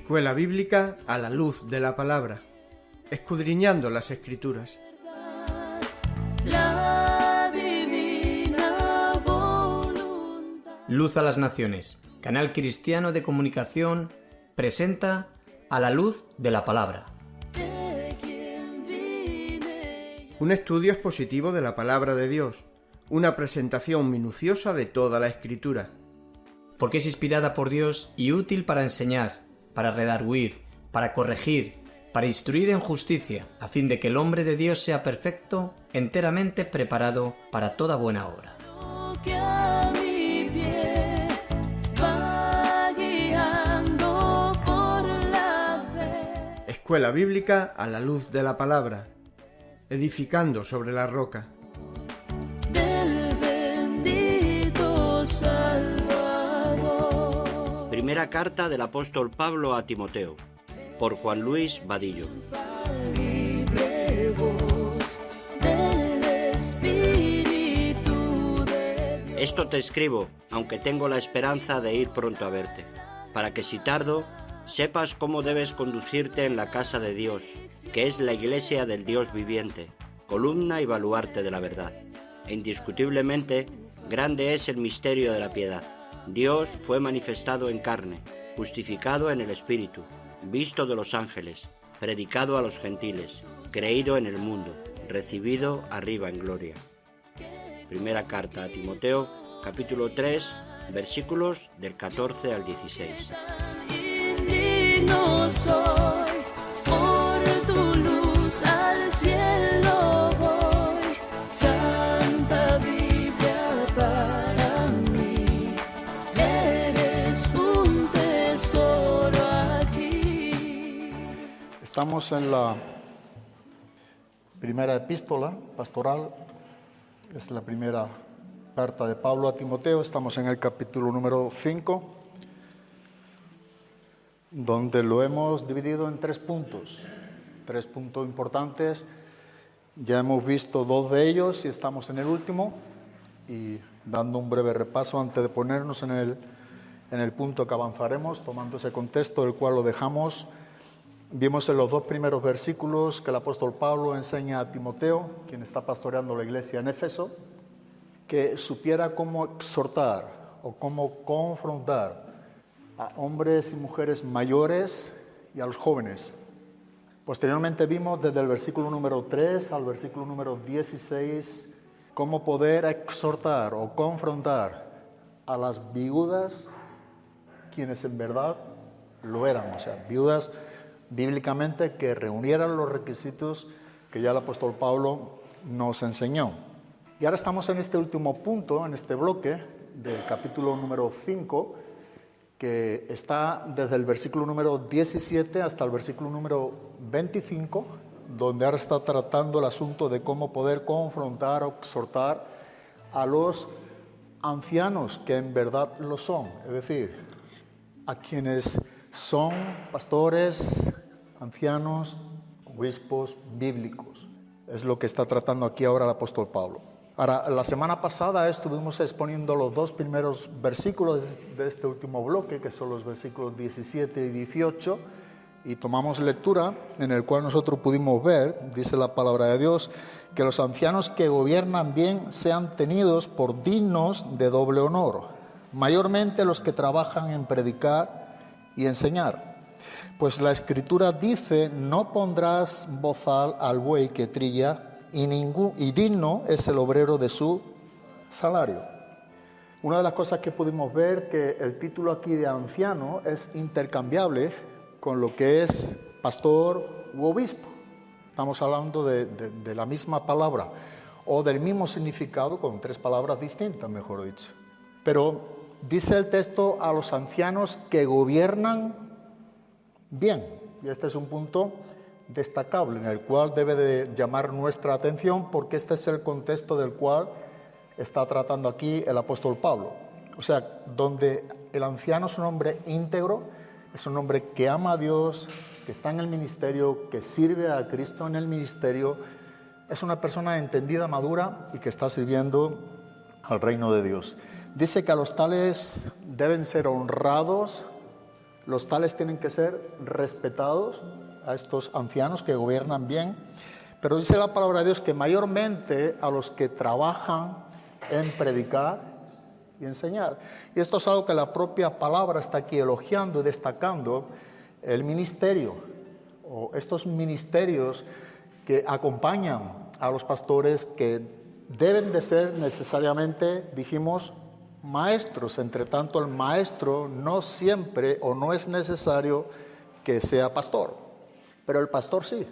Escuela Bíblica a la luz de la palabra, escudriñando las Escrituras. Luz a las Naciones, canal cristiano de comunicación, presenta A la luz de la palabra. Un estudio expositivo de la palabra de Dios, una presentación minuciosa de toda la Escritura. Porque es inspirada por Dios y útil para enseñar, para redarguir, para corregir, para instruir en justicia, a fin de que el hombre de Dios sea perfecto, enteramente preparado para toda buena obra. Escuela Bíblica a la luz de la palabra, edificando sobre la roca. Primera carta del apóstol Pablo a Timoteo, por Juan Luis Vadillo. Esto te escribo, aunque tengo la esperanza de ir pronto a verte, para que si tardo, sepas cómo debes conducirte en la casa de Dios, que es la iglesia del Dios viviente, columna y baluarte de la verdad. E indiscutiblemente, grande es el misterio de la piedad. Dios fue manifestado en carne, justificado en el Espíritu, visto de los ángeles, predicado a los gentiles, creído en el mundo, recibido arriba en gloria. Primera carta a Timoteo, capítulo 3, versículos del 14 al 16. No soy, por tu luz al cielo voy, Santa Biblia para mí, eres un tesoro aquí. Estamos en la primera epístola pastoral, es la primera carta de Pablo a Timoteo, estamos en el capítulo número 5, donde lo hemos dividido en tres puntos importantes. Ya hemos visto dos de ellos y estamos en el último, y dando un breve repaso antes de ponernos en el punto que avanzaremos, tomando ese contexto del cual lo dejamos. Vimos en los dos primeros versículos que el apóstol Pablo enseña a Timoteo, quien está pastoreando la iglesia en Éfeso, que supiera cómo exhortar o cómo confrontar a hombres y mujeres mayores y a los jóvenes. Posteriormente vimos desde el versículo número 3 al versículo número 16 cómo poder exhortar o confrontar a las viudas, quienes en verdad lo eran, o sea, viudas bíblicamente que reunieran los requisitos que ya el apóstol Pablo nos enseñó. Y ahora estamos en este último punto, en este bloque del capítulo número 5, que está desde el versículo número 17 hasta el versículo número 25, donde ahora está tratando el asunto de cómo poder confrontar o exhortar a los ancianos que en verdad lo son, es decir, a quienes son pastores, ancianos, obispos bíblicos. Es lo que está tratando aquí ahora el apóstol Pablo. Ahora, la semana pasada estuvimos exponiendo los dos primeros versículos de este último bloque, que son los versículos 17 y 18, y tomamos lectura en el cual nosotros pudimos ver, dice la palabra de Dios, que los ancianos que gobiernan bien sean tenidos por dignos de doble honor, mayormente los que trabajan en predicar y enseñar. Pues la Escritura dice: no pondrás bozal al buey que trilla, y digno es el obrero de su salario. Una de las cosas que pudimos ver, que el título aquí de anciano es intercambiable con lo que es pastor u obispo. Estamos hablando de la misma palabra o del mismo significado con tres palabras distintas, mejor dicho. Pero dice el texto a los ancianos que gobiernan bien, y este es un punto destacable en el cual debe de llamar nuestra atención, porque este es el contexto del cual está tratando aquí el apóstol Pablo. O sea, donde el anciano es un hombre íntegro, es un hombre que ama a Dios, que está en el ministerio, que sirve a Cristo en el ministerio, es una persona entendida, madura y que está sirviendo al reino de Dios. Dice que a los tales deben ser honrados Los tales tienen que ser respetados, a estos ancianos que gobiernan bien, pero dice la palabra de Dios que mayormente a los que trabajan en predicar y enseñar. Y esto es algo que la propia palabra está aquí elogiando y destacando, el ministerio, o estos ministerios que acompañan a los pastores, que deben de ser necesariamente, dijimos, maestros. Entre tanto, el maestro no siempre o no es necesario que sea pastor, pero el pastor sí.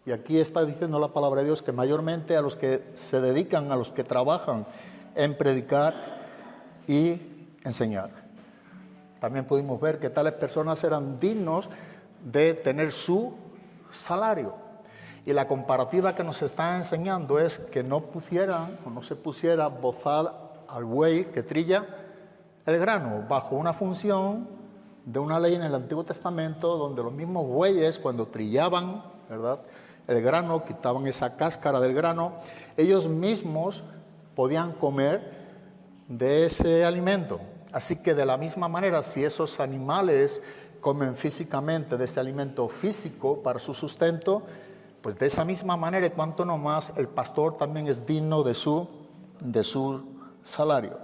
Y aquí está diciendo la palabra de Dios que mayormente a los que se dedican, a los que trabajan en predicar y enseñar. También pudimos ver que tales personas eran dignos de tener su salario. Y la comparativa que nos está enseñando es que no pusieran o no se pusiera bozal al buey que trilla el grano, bajo una función de una ley en el Antiguo Testamento donde los mismos bueyes, cuando trillaban, ¿verdad?, el grano, quitaban esa cáscara del grano, ellos mismos podían comer de ese alimento. Así que de la misma manera, si esos animales comen físicamente de ese alimento físico para su sustento, pues de esa misma manera, y cuanto no más, el pastor también es digno de su salario.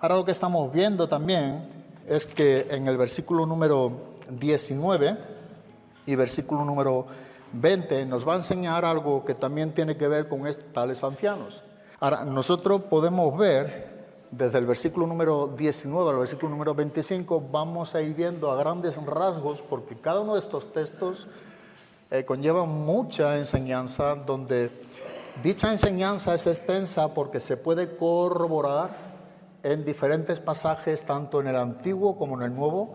Ahora lo que estamos viendo también es que en el versículo número 19 y versículo número 20 nos va a enseñar algo que también tiene que ver con tales ancianos. Ahora, nosotros podemos ver desde el versículo número 19 al versículo número 25, vamos a ir viendo a grandes rasgos, porque cada uno de estos textos conlleva mucha enseñanza, donde dicha enseñanza es extensa porque se puede corroborar en diferentes pasajes, tanto en el Antiguo como en el Nuevo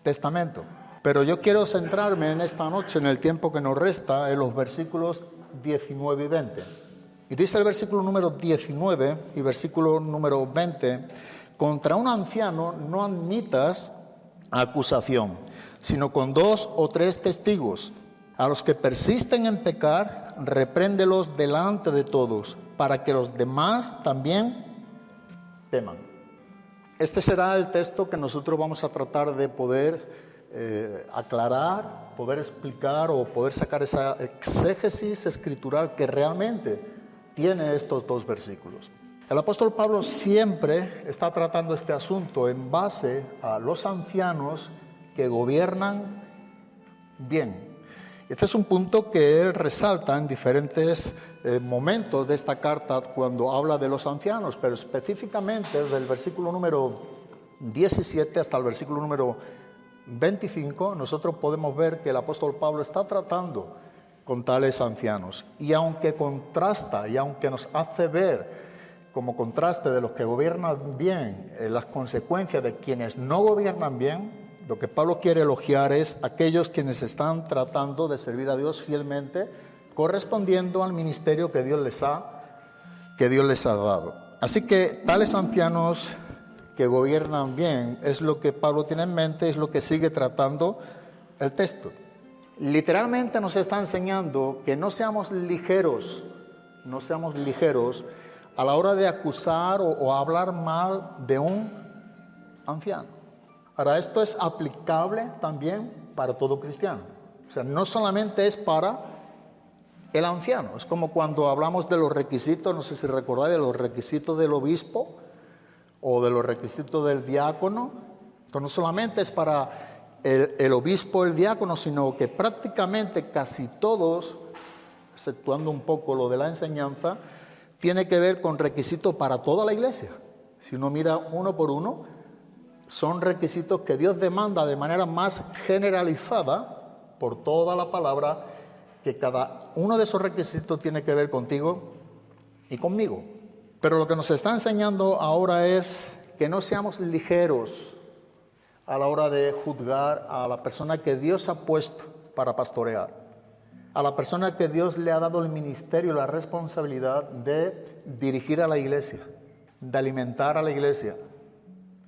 Testamento. Pero yo quiero centrarme en esta noche, en el tiempo que nos resta, en los versículos 19 y 20. Y dice el versículo número 19 y versículo número 20, contra un anciano no admitas acusación, sino con 2 o 3 testigos. A los que persisten en pecar, repréndelos delante de todos, para que los demás también teman. Este será el texto que nosotros vamos a tratar de poder aclarar, poder explicar o poder sacar esa exégesis escritural que realmente tiene estos 2 versículos. El apóstol Pablo siempre está tratando este asunto en base a los ancianos que gobiernan bien. Este es un punto que él resalta en diferentes momentos de esta carta cuando habla de los ancianos, pero específicamente desde el versículo número 17 hasta el versículo número 25, nosotros podemos ver que el apóstol Pablo está tratando con tales ancianos. Y aunque contrasta y aunque nos hace ver como contraste de los que gobiernan bien las consecuencias de quienes no gobiernan bien, lo que Pablo quiere elogiar es aquellos quienes están tratando de servir a Dios fielmente, correspondiendo al ministerio que Dios les ha dado. Así que tales ancianos que gobiernan bien es lo que Pablo tiene en mente, es lo que sigue tratando el texto. Literalmente nos está enseñando que no seamos ligeros a la hora de acusar o hablar mal de un anciano. Ahora, esto es aplicable también para todo cristiano. O sea, no solamente es para el anciano. Es como cuando hablamos de los requisitos, no sé si recordáis, de los requisitos del obispo o de los requisitos del diácono. Esto no solamente es para el obispo, el diácono, sino que prácticamente casi todos, exceptuando un poco lo de la enseñanza, tiene que ver con requisitos para toda la iglesia. Si uno mira uno por uno, son requisitos que Dios demanda de manera más generalizada por toda la palabra, que cada uno de esos requisitos tiene que ver contigo y conmigo. Pero lo que nos está enseñando ahora es que no seamos ligeros a la hora de juzgar a la persona que Dios ha puesto para pastorear, a la persona que Dios le ha dado el ministerio, la responsabilidad de dirigir a la iglesia, de alimentar a la iglesia.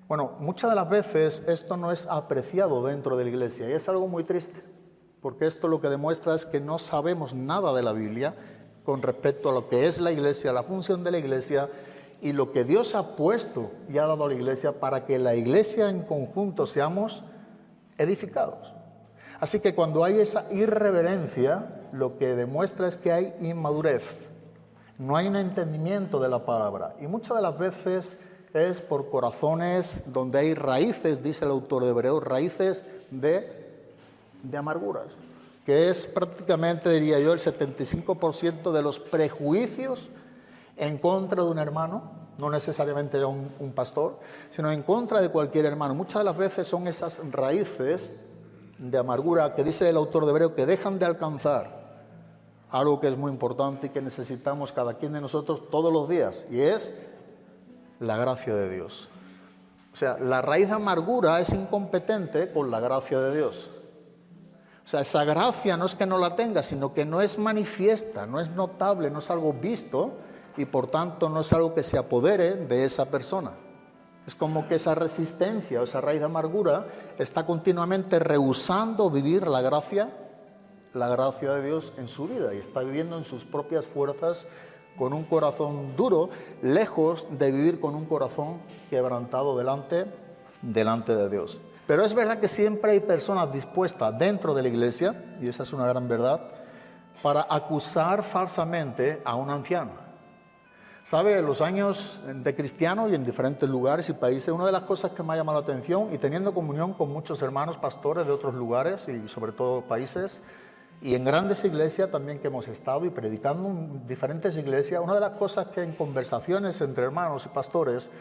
Bueno, muchas de las veces esto no es apreciado dentro de la iglesia y es algo muy triste, porque esto lo que demuestra es que no sabemos nada de la Biblia con respecto a lo que es la iglesia, la función de la iglesia y lo que Dios ha puesto y ha dado a la iglesia para que la iglesia en conjunto seamos edificados. Así que cuando hay esa irreverencia, lo que demuestra es que hay inmadurez. No hay un entendimiento de la palabra. Y muchas de las veces es por corazones donde hay raíces, dice el autor de Hebreos, raíces de amarguras, que es prácticamente, diría yo, el 75% de los prejuicios en contra de un hermano, no necesariamente de un pastor, sino en contra de cualquier hermano. Muchas de las veces son esas raíces de amargura que dice el autor de Hebreos que dejan de alcanzar algo que es muy importante y que necesitamos cada quien de nosotros todos los días, y es la gracia de Dios. O sea, la raíz de amargura es incompetente con la gracia de Dios. O sea, esa gracia no es que no la tenga, sino que no es manifiesta, no es notable, no es algo visto y por tanto no es algo que se apodere de esa persona. Es como que esa resistencia o esa raíz de amargura está continuamente rehusando vivir la gracia de Dios en su vida y está viviendo en sus propias fuerzas con un corazón duro, lejos de vivir con un corazón quebrantado delante de Dios. Pero es verdad que siempre hay personas dispuestas dentro de la iglesia, y esa es una gran verdad, para acusar falsamente a un anciano. ¿Sabe? En los años de cristiano y en diferentes lugares y países, una de las cosas que me ha llamado la atención, y teniendo comunión con muchos hermanos pastores de otros lugares y sobre todo países, y en grandes iglesias también que hemos estado y predicando en diferentes iglesias, una de las cosas que en conversaciones entre hermanos y pastores,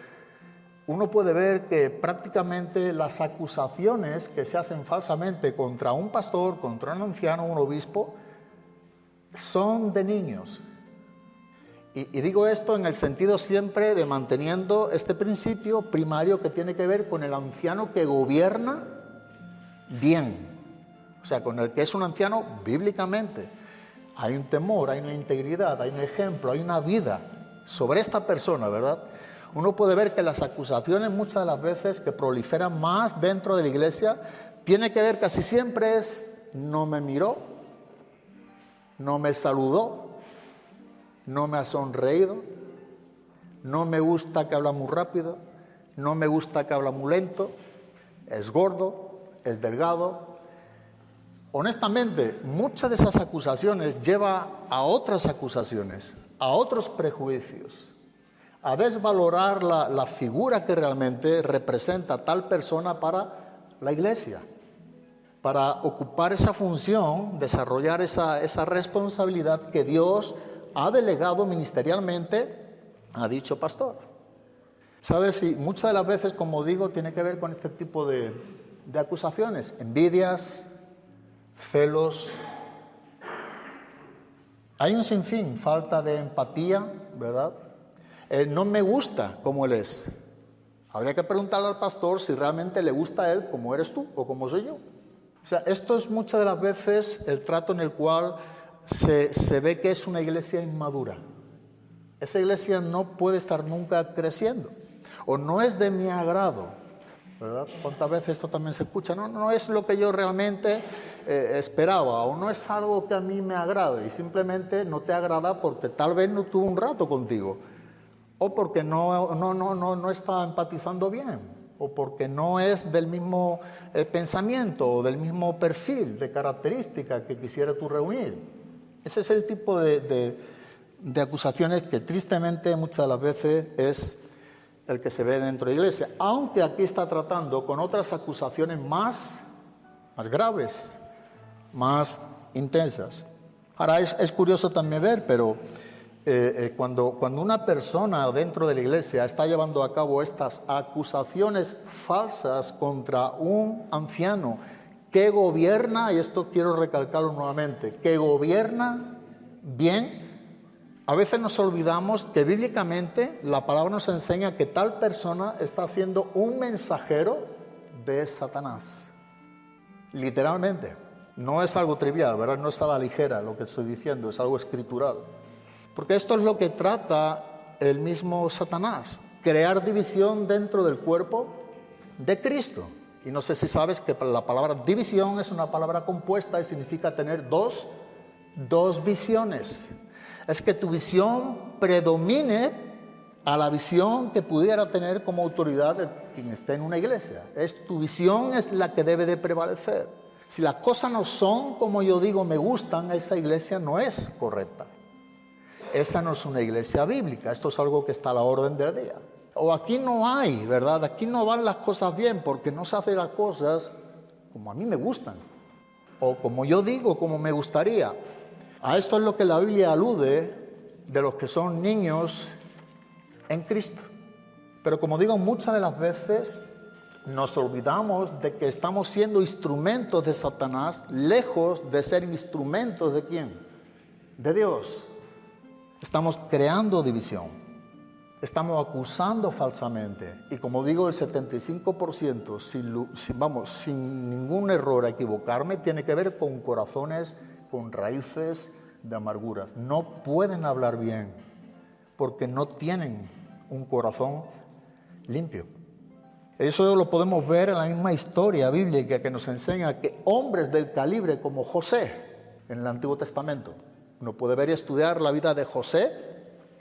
uno puede ver que prácticamente las acusaciones que se hacen falsamente contra un pastor, contra un anciano, un obispo, son de niños. Y digo esto en el sentido siempre de manteniendo este principio primario que tiene que ver con el anciano que gobierna bien. O sea, con el que es un anciano bíblicamente. Hay un temor, hay una integridad, hay un ejemplo, hay una vida sobre esta persona, ¿verdad? Uno puede ver que las acusaciones muchas de las veces que proliferan más dentro de la iglesia tiene que ver casi siempre es no me miró, no me saludó, no me ha sonreído, no me gusta que habla muy rápido, no me gusta que habla muy lento, es gordo, es delgado. Honestamente, muchas de esas acusaciones llevan a otras acusaciones, a otros prejuicios, a desvalorar la figura que realmente representa tal persona para la iglesia, para ocupar esa función, desarrollar esa responsabilidad que Dios ha delegado ministerialmente a dicho pastor. ¿Sabes? Y muchas de las veces, como digo, tiene que ver con este tipo de acusaciones, envidias, celos. Hay un sinfín, falta de empatía, ¿verdad? No me gusta como él es. Habría que preguntarle al pastor si realmente le gusta a él como eres tú o como soy yo. O sea, esto es muchas de las veces el trato en el cual se ve que es una iglesia inmadura. Esa iglesia no puede estar nunca creciendo o no es de mi agrado, ¿verdad? ¿Cuántas veces esto también se escucha? No es lo que yo realmente esperaba o no es algo que a mí me agrade y simplemente no te agrada porque tal vez no tuvo un rato contigo o porque no está empatizando bien o porque no es del mismo pensamiento o del mismo perfil de característica que quisiera tú reunir. Ese es el tipo de acusaciones que tristemente muchas de las veces es el que se ve dentro de la iglesia, aunque aquí está tratando con otras acusaciones más graves, más intensas. Ahora es curioso también ver, pero cuando una persona dentro de la iglesia está llevando a cabo estas acusaciones falsas contra un anciano que gobierna, y esto quiero recalcarlo nuevamente, que gobierna bien, a veces nos olvidamos que bíblicamente la palabra nos enseña que tal persona está siendo un mensajero de Satanás. Literalmente. No es algo trivial, ¿verdad? No es a la ligera lo que estoy diciendo, es algo escritural. Porque esto es lo que trata el mismo Satanás, crear división dentro del cuerpo de Cristo. Y no sé si sabes que la palabra división es una palabra compuesta y significa tener dos visiones. Es que tu visión predomine a la visión que pudiera tener como autoridad quien esté en una iglesia. Tu visión es la que debe de prevalecer. Si las cosas no son como yo digo, me gustan, esa iglesia no es correcta. Esa no es una iglesia bíblica, esto es algo que está a la orden del día. O aquí no hay, ¿verdad? Aquí no van las cosas bien porque no se hacen las cosas como a mí me gustan. O como yo digo, como me gustaría. A esto es lo que la Biblia alude de los que son niños en Cristo. Pero como digo, muchas de las veces nos olvidamos de que estamos siendo instrumentos de Satanás, lejos de ser instrumentos ¿de quién? De Dios. Estamos creando división. Estamos acusando falsamente. Y como digo, el 75%, sin ningún error a equivocarme, tiene que ver con corazones, con raíces de amargura. No pueden hablar bien porque no tienen un corazón limpio. Eso lo podemos ver en la misma historia bíblica que nos enseña que hombres del calibre como José en el Antiguo Testamento, uno puede ver y estudiar la vida de José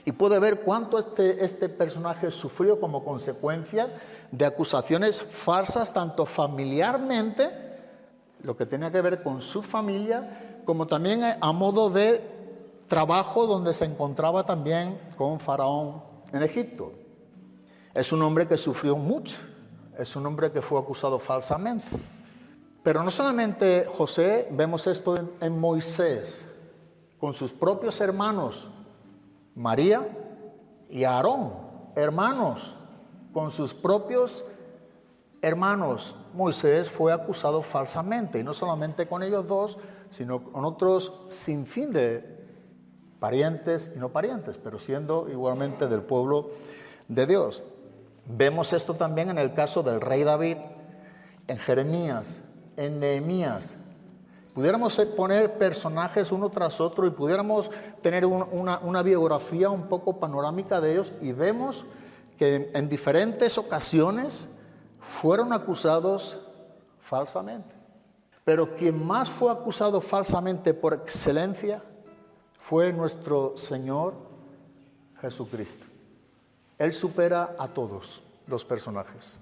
y puede ver cuánto este personaje sufrió como consecuencia de acusaciones falsas, tanto familiarmente, lo que tenía que ver con su familia, como también a modo de trabajo donde se encontraba también con Faraón en Egipto. Es un hombre que sufrió mucho, es un hombre que fue acusado falsamente. Pero no solamente José, vemos esto en Moisés, con sus propios hermanos, María y Aarón, hermanos, con sus propios hermanos. Moisés fue acusado falsamente, y no solamente con ellos dos, sino con otros sin fin de parientes y no parientes, pero siendo igualmente del pueblo de Dios. Vemos esto también en el caso del rey David, en Jeremías, en Nehemías. Pudiéramos poner personajes uno tras otro y pudiéramos tener una biografía un poco panorámica de ellos, y vemos que en diferentes ocasiones fueron acusados falsamente. Pero quien más fue acusado falsamente por excelencia fue nuestro Señor Jesucristo. Él supera a todos los personajes.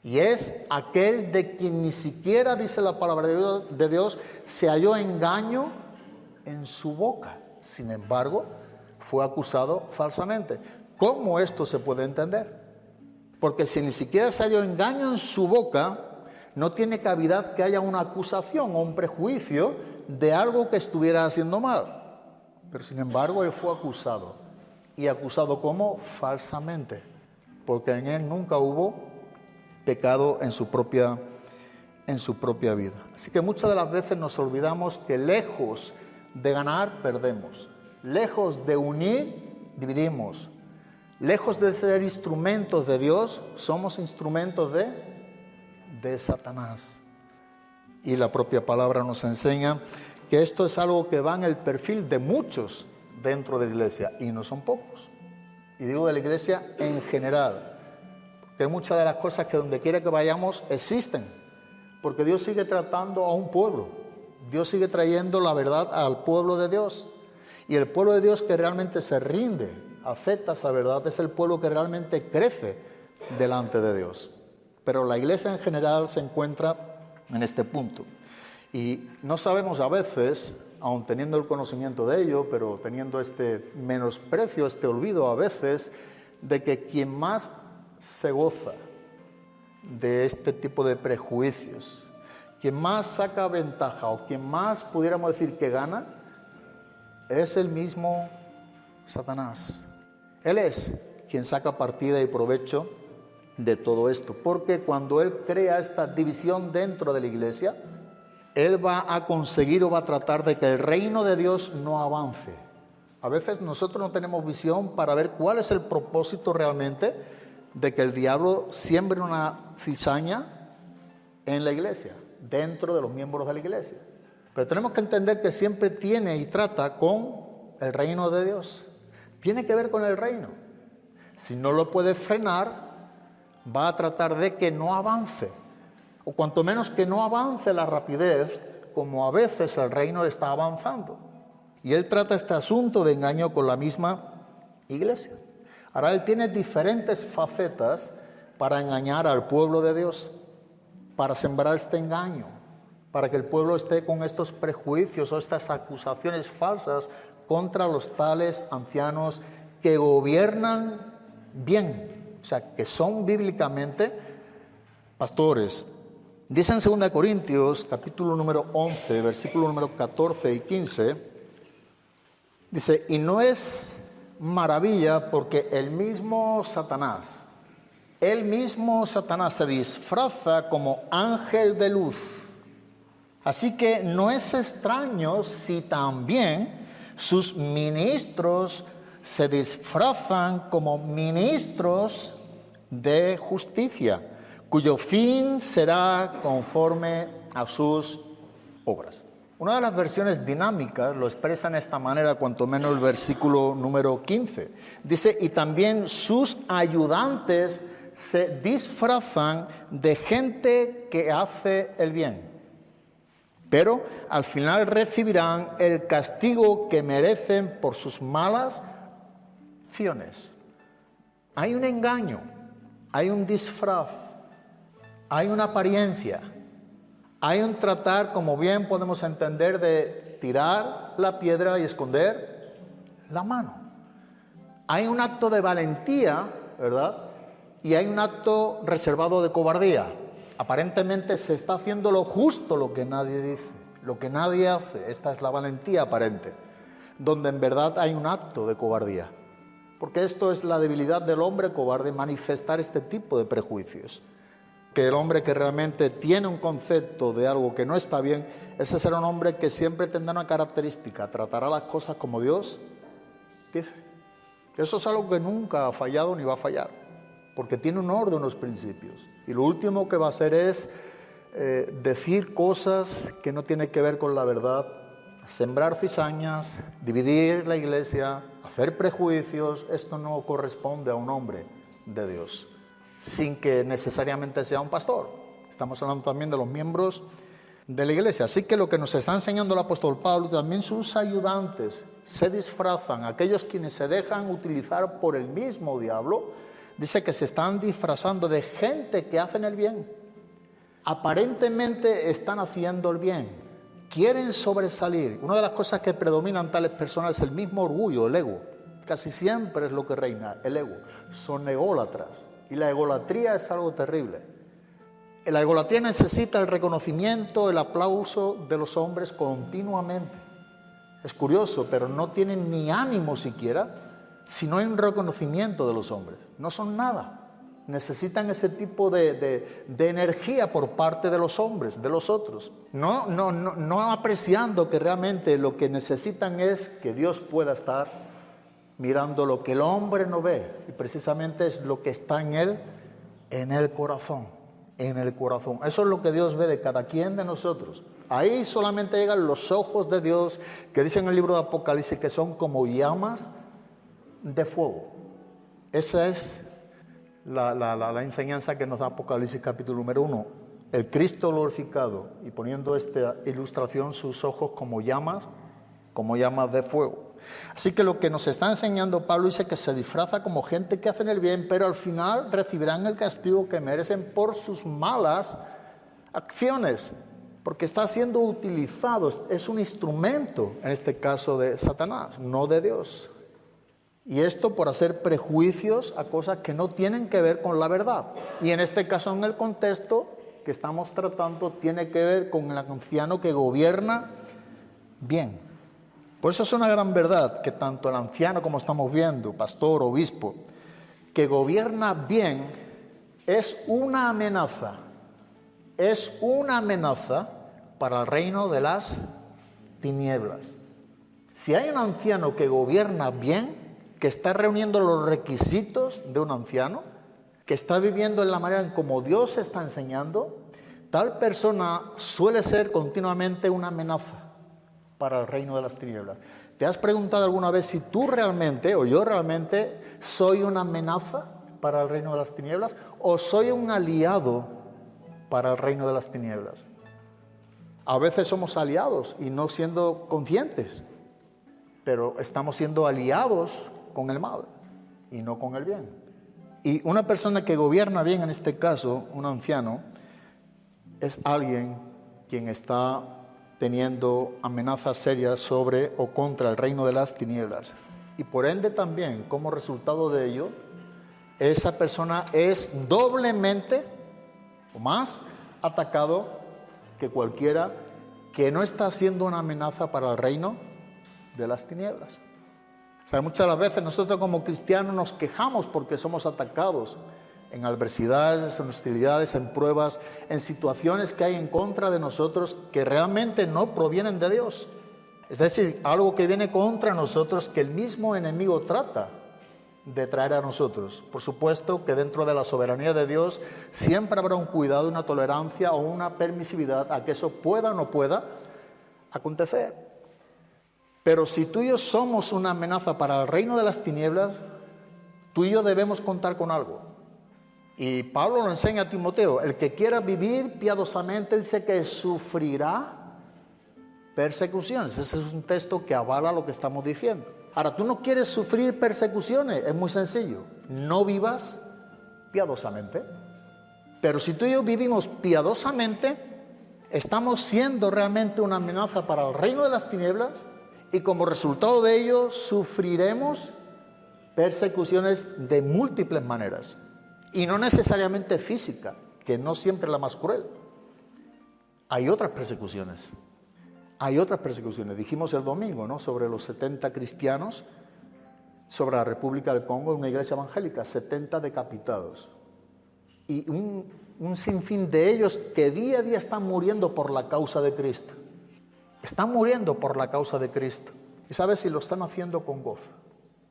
Y es aquel de quien ni siquiera, dice la palabra de Dios, se halló engaño en su boca. Sin embargo, fue acusado falsamente. ¿Cómo esto se puede entender? Porque si ni siquiera se halló engaño en su boca, no tiene cavidad que haya una acusación o un prejuicio de algo que estuviera haciendo mal. Pero sin embargo, él fue acusado. ¿Y acusado cómo? Falsamente. Porque en él nunca hubo pecado en su propia vida. Así que muchas de las veces nos olvidamos que lejos de ganar, perdemos. Lejos de unir, dividimos. Lejos de ser instrumentos de Dios, somos instrumentos de Satanás. Y la propia palabra nos enseña que esto es algo que va en el perfil de muchos dentro de la iglesia, y no son pocos. Y digo de la iglesia en general, porque muchas de las cosas que donde quiera que vayamos existen, porque Dios sigue tratando a un pueblo, Dios sigue trayendo la verdad al pueblo de Dios, y el pueblo de Dios que realmente se rinde, acepta esa verdad, es el pueblo que realmente crece delante de Dios. Pero la iglesia en general se encuentra en este punto. Y no sabemos a veces, aun teniendo el conocimiento de ello, pero teniendo este menosprecio, este olvido a veces, de que quien más se goza de este tipo de prejuicios, quien más saca ventaja o quien más pudiéramos decir que gana, es el mismo Satanás. Él es quien saca partida y provecho de todo esto, porque cuando él crea esta división dentro de la iglesia, él va a conseguir o va a tratar de que el reino de Dios no avance. A veces nosotros no tenemos visión para ver cuál es el propósito realmente de que el diablo siembre una cizaña en la iglesia, dentro de los miembros de la iglesia. Pero tenemos que entender que siempre tiene y trata con el reino de Dios. Tiene que ver con el reino. Si no lo puede frenar, va a tratar de que no avance, o cuanto menos que no avance la rapidez, como a veces el reino está avanzando. Y él trata este asunto de engaño con la misma iglesia. Ahora, él tiene diferentes facetas para engañar al pueblo de Dios, para sembrar este engaño, para que el pueblo esté con estos prejuicios o estas acusaciones falsas contra los tales ancianos que gobiernan bien, o sea, que son bíblicamente pastores. Dice en 2 Corintios, capítulo número 11, versículo número 14 y 15, dice, y no es maravilla porque el mismo Satanás se disfraza como ángel de luz. Así que no es extraño si también sus ministros se disfrazan como ministros de justicia, cuyo fin será conforme a sus obras. Una de las versiones dinámicas lo expresa de esta manera, cuanto menos el versículo número 15. Dice, y también sus ayudantes se disfrazan de gente que hace el bien, pero al final recibirán el castigo que merecen por sus malas acciones. Hay un engaño, hay un disfraz, hay una apariencia, hay un tratar, como bien podemos entender, de tirar la piedra y esconder la mano. Hay un acto de valentía, ¿verdad? Y hay un acto reservado de cobardía. Aparentemente se está haciendo lo justo, lo que nadie dice, lo que nadie hace. Esta es la valentía aparente, donde en verdad hay un acto de cobardía. Porque esto es la debilidad del hombre cobarde, manifestar este tipo de prejuicios. Que el hombre que realmente tiene un concepto de algo que no está bien, ese será un hombre que siempre tendrá una característica, tratará las cosas como Dios dice. Eso es algo que nunca ha fallado ni va a fallar, porque tiene un orden, unos principios. Y lo último que va a hacer es decir cosas que no tienen que ver con la verdad, sembrar cizañas, dividir la iglesia, hacer prejuicios. Esto no corresponde a un hombre de Dios, sin que necesariamente sea un pastor. Estamos hablando también de los miembros de la iglesia. Así que lo que nos está enseñando el apóstol Pablo, también sus ayudantes se disfrazan, aquellos quienes se dejan utilizar por el mismo diablo, dice que se están disfrazando de gente que hacen el bien. Aparentemente están haciendo el bien, quieren sobresalir. Una de las cosas que predominan tales personas es el mismo orgullo, el ego. Casi siempre es lo que reina, el ego. Son ególatras. Y la egolatría es algo terrible. La egolatría necesita el reconocimiento, el aplauso de los hombres continuamente. Es curioso, pero no tienen ni ánimo siquiera si no hay un reconocimiento de los hombres. No son nada. Necesitan ese tipo de energía por parte de los hombres, de los otros. No apreciando que realmente lo que necesitan es que Dios pueda estar mirando lo que el hombre no ve, y precisamente es lo que está en él, en el corazón, en el corazón. Eso es lo que Dios ve de cada quien de nosotros. Ahí solamente llegan los ojos de Dios, que dice en el libro de Apocalipsis que son como llamas de fuego. Esa es la enseñanza que nos da Apocalipsis capítulo número 1. El Cristo glorificado, y poniendo esta ilustración, sus ojos como llamas de fuego. Así que lo que nos está enseñando Pablo, dice que se disfraza como gente que hacen el bien, pero al final recibirán el castigo que merecen por sus malas acciones, porque está siendo utilizado, es un instrumento, en este caso de Satanás, no de Dios. Y esto por hacer prejuicios a cosas que no tienen que ver con la verdad. Y en este caso, en el contexto que estamos tratando, tiene que ver con el anciano que gobierna bien. Por eso es una gran verdad que tanto el anciano, como estamos viendo, pastor, obispo, que gobierna bien, es una amenaza para el reino de las tinieblas. Si hay un anciano que gobierna bien, que está reuniendo los requisitos de un anciano, que está viviendo en la manera en como Dios está enseñando, tal persona suele ser continuamente una amenaza para el reino de las tinieblas. ¿Te has preguntado alguna vez si tú realmente, o yo realmente, soy una amenaza para el reino de las tinieblas, o soy un aliado para el reino de las tinieblas? A veces somos aliados y no siendo conscientes, pero estamos siendo aliados con el mal. y no con el bien. Y una persona que gobierna bien, en este caso, un anciano, es alguien quien está teniendo amenazas serias sobre o contra el reino de las tinieblas. Y por ende también, como resultado de ello, esa persona es doblemente o más atacado que cualquiera que no está haciendo una amenaza para el reino de las tinieblas. O sea, muchas de las veces nosotros como cristianos nos quejamos porque somos atacados en adversidades, en hostilidades, en pruebas, en situaciones que hay en contra de nosotros que realmente no provienen de Dios. Es decir, algo que viene contra nosotros que el mismo enemigo trata de traer a nosotros. Por supuesto que dentro de la soberanía de Dios siempre habrá un cuidado, una tolerancia o una permisividad a que eso pueda o no pueda acontecer. Pero si tú y yo somos una amenaza para el reino de las tinieblas, tú y yo debemos contar con algo. Y Pablo lo enseña a Timoteo: el que quiera vivir piadosamente, dice que sufrirá persecuciones. Ese es un texto que avala lo que estamos diciendo. Ahora, tú no quieres sufrir persecuciones, es muy sencillo: no vivas piadosamente. Pero si tú y yo vivimos piadosamente, estamos siendo realmente una amenaza para el reino de las tinieblas, y como resultado de ello sufriremos persecuciones de múltiples maneras, y no necesariamente física, que no siempre es la más cruel. Hay otras persecuciones. Hay otras persecuciones. Dijimos el domingo, ¿no?, sobre los 70 cristianos, sobre la República del Congo, una iglesia evangélica, 70 decapitados. Y un sinfín de ellos que día a día están muriendo por la causa de Cristo. Están muriendo por la causa de Cristo. Y sabes, si lo están haciendo con gozo.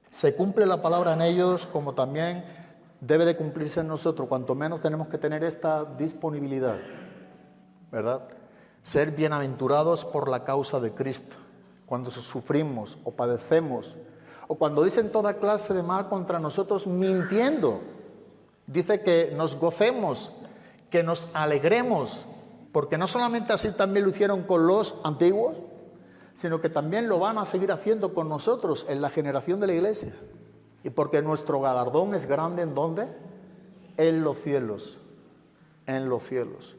Se cumple la palabra en ellos, como también debe de cumplirse en nosotros. Cuanto menos tenemos que tener esta disponibilidad, ¿verdad? Ser bienaventurados por la causa de Cristo. Cuando sufrimos o padecemos, o cuando dicen toda clase de mal contra nosotros mintiendo, dice que nos gocemos, que nos alegremos, porque no solamente así también lo hicieron con los antiguos, sino que también lo van a seguir haciendo con nosotros en la generación de la iglesia. Y porque nuestro galardón es grande, ¿en dónde? En los cielos, en los cielos,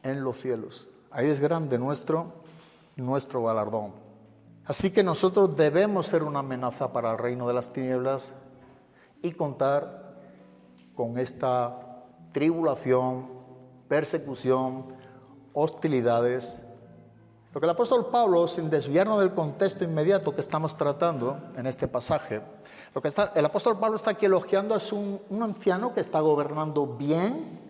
en los cielos. Ahí es grande nuestro galardón. Así que nosotros debemos ser una amenaza para el reino de las tinieblas y contar con esta tribulación, persecución, hostilidades. Lo que el apóstol Pablo, sin desviarnos del contexto inmediato que estamos tratando en este pasaje, el apóstol Pablo está aquí elogiando es un anciano que está gobernando bien.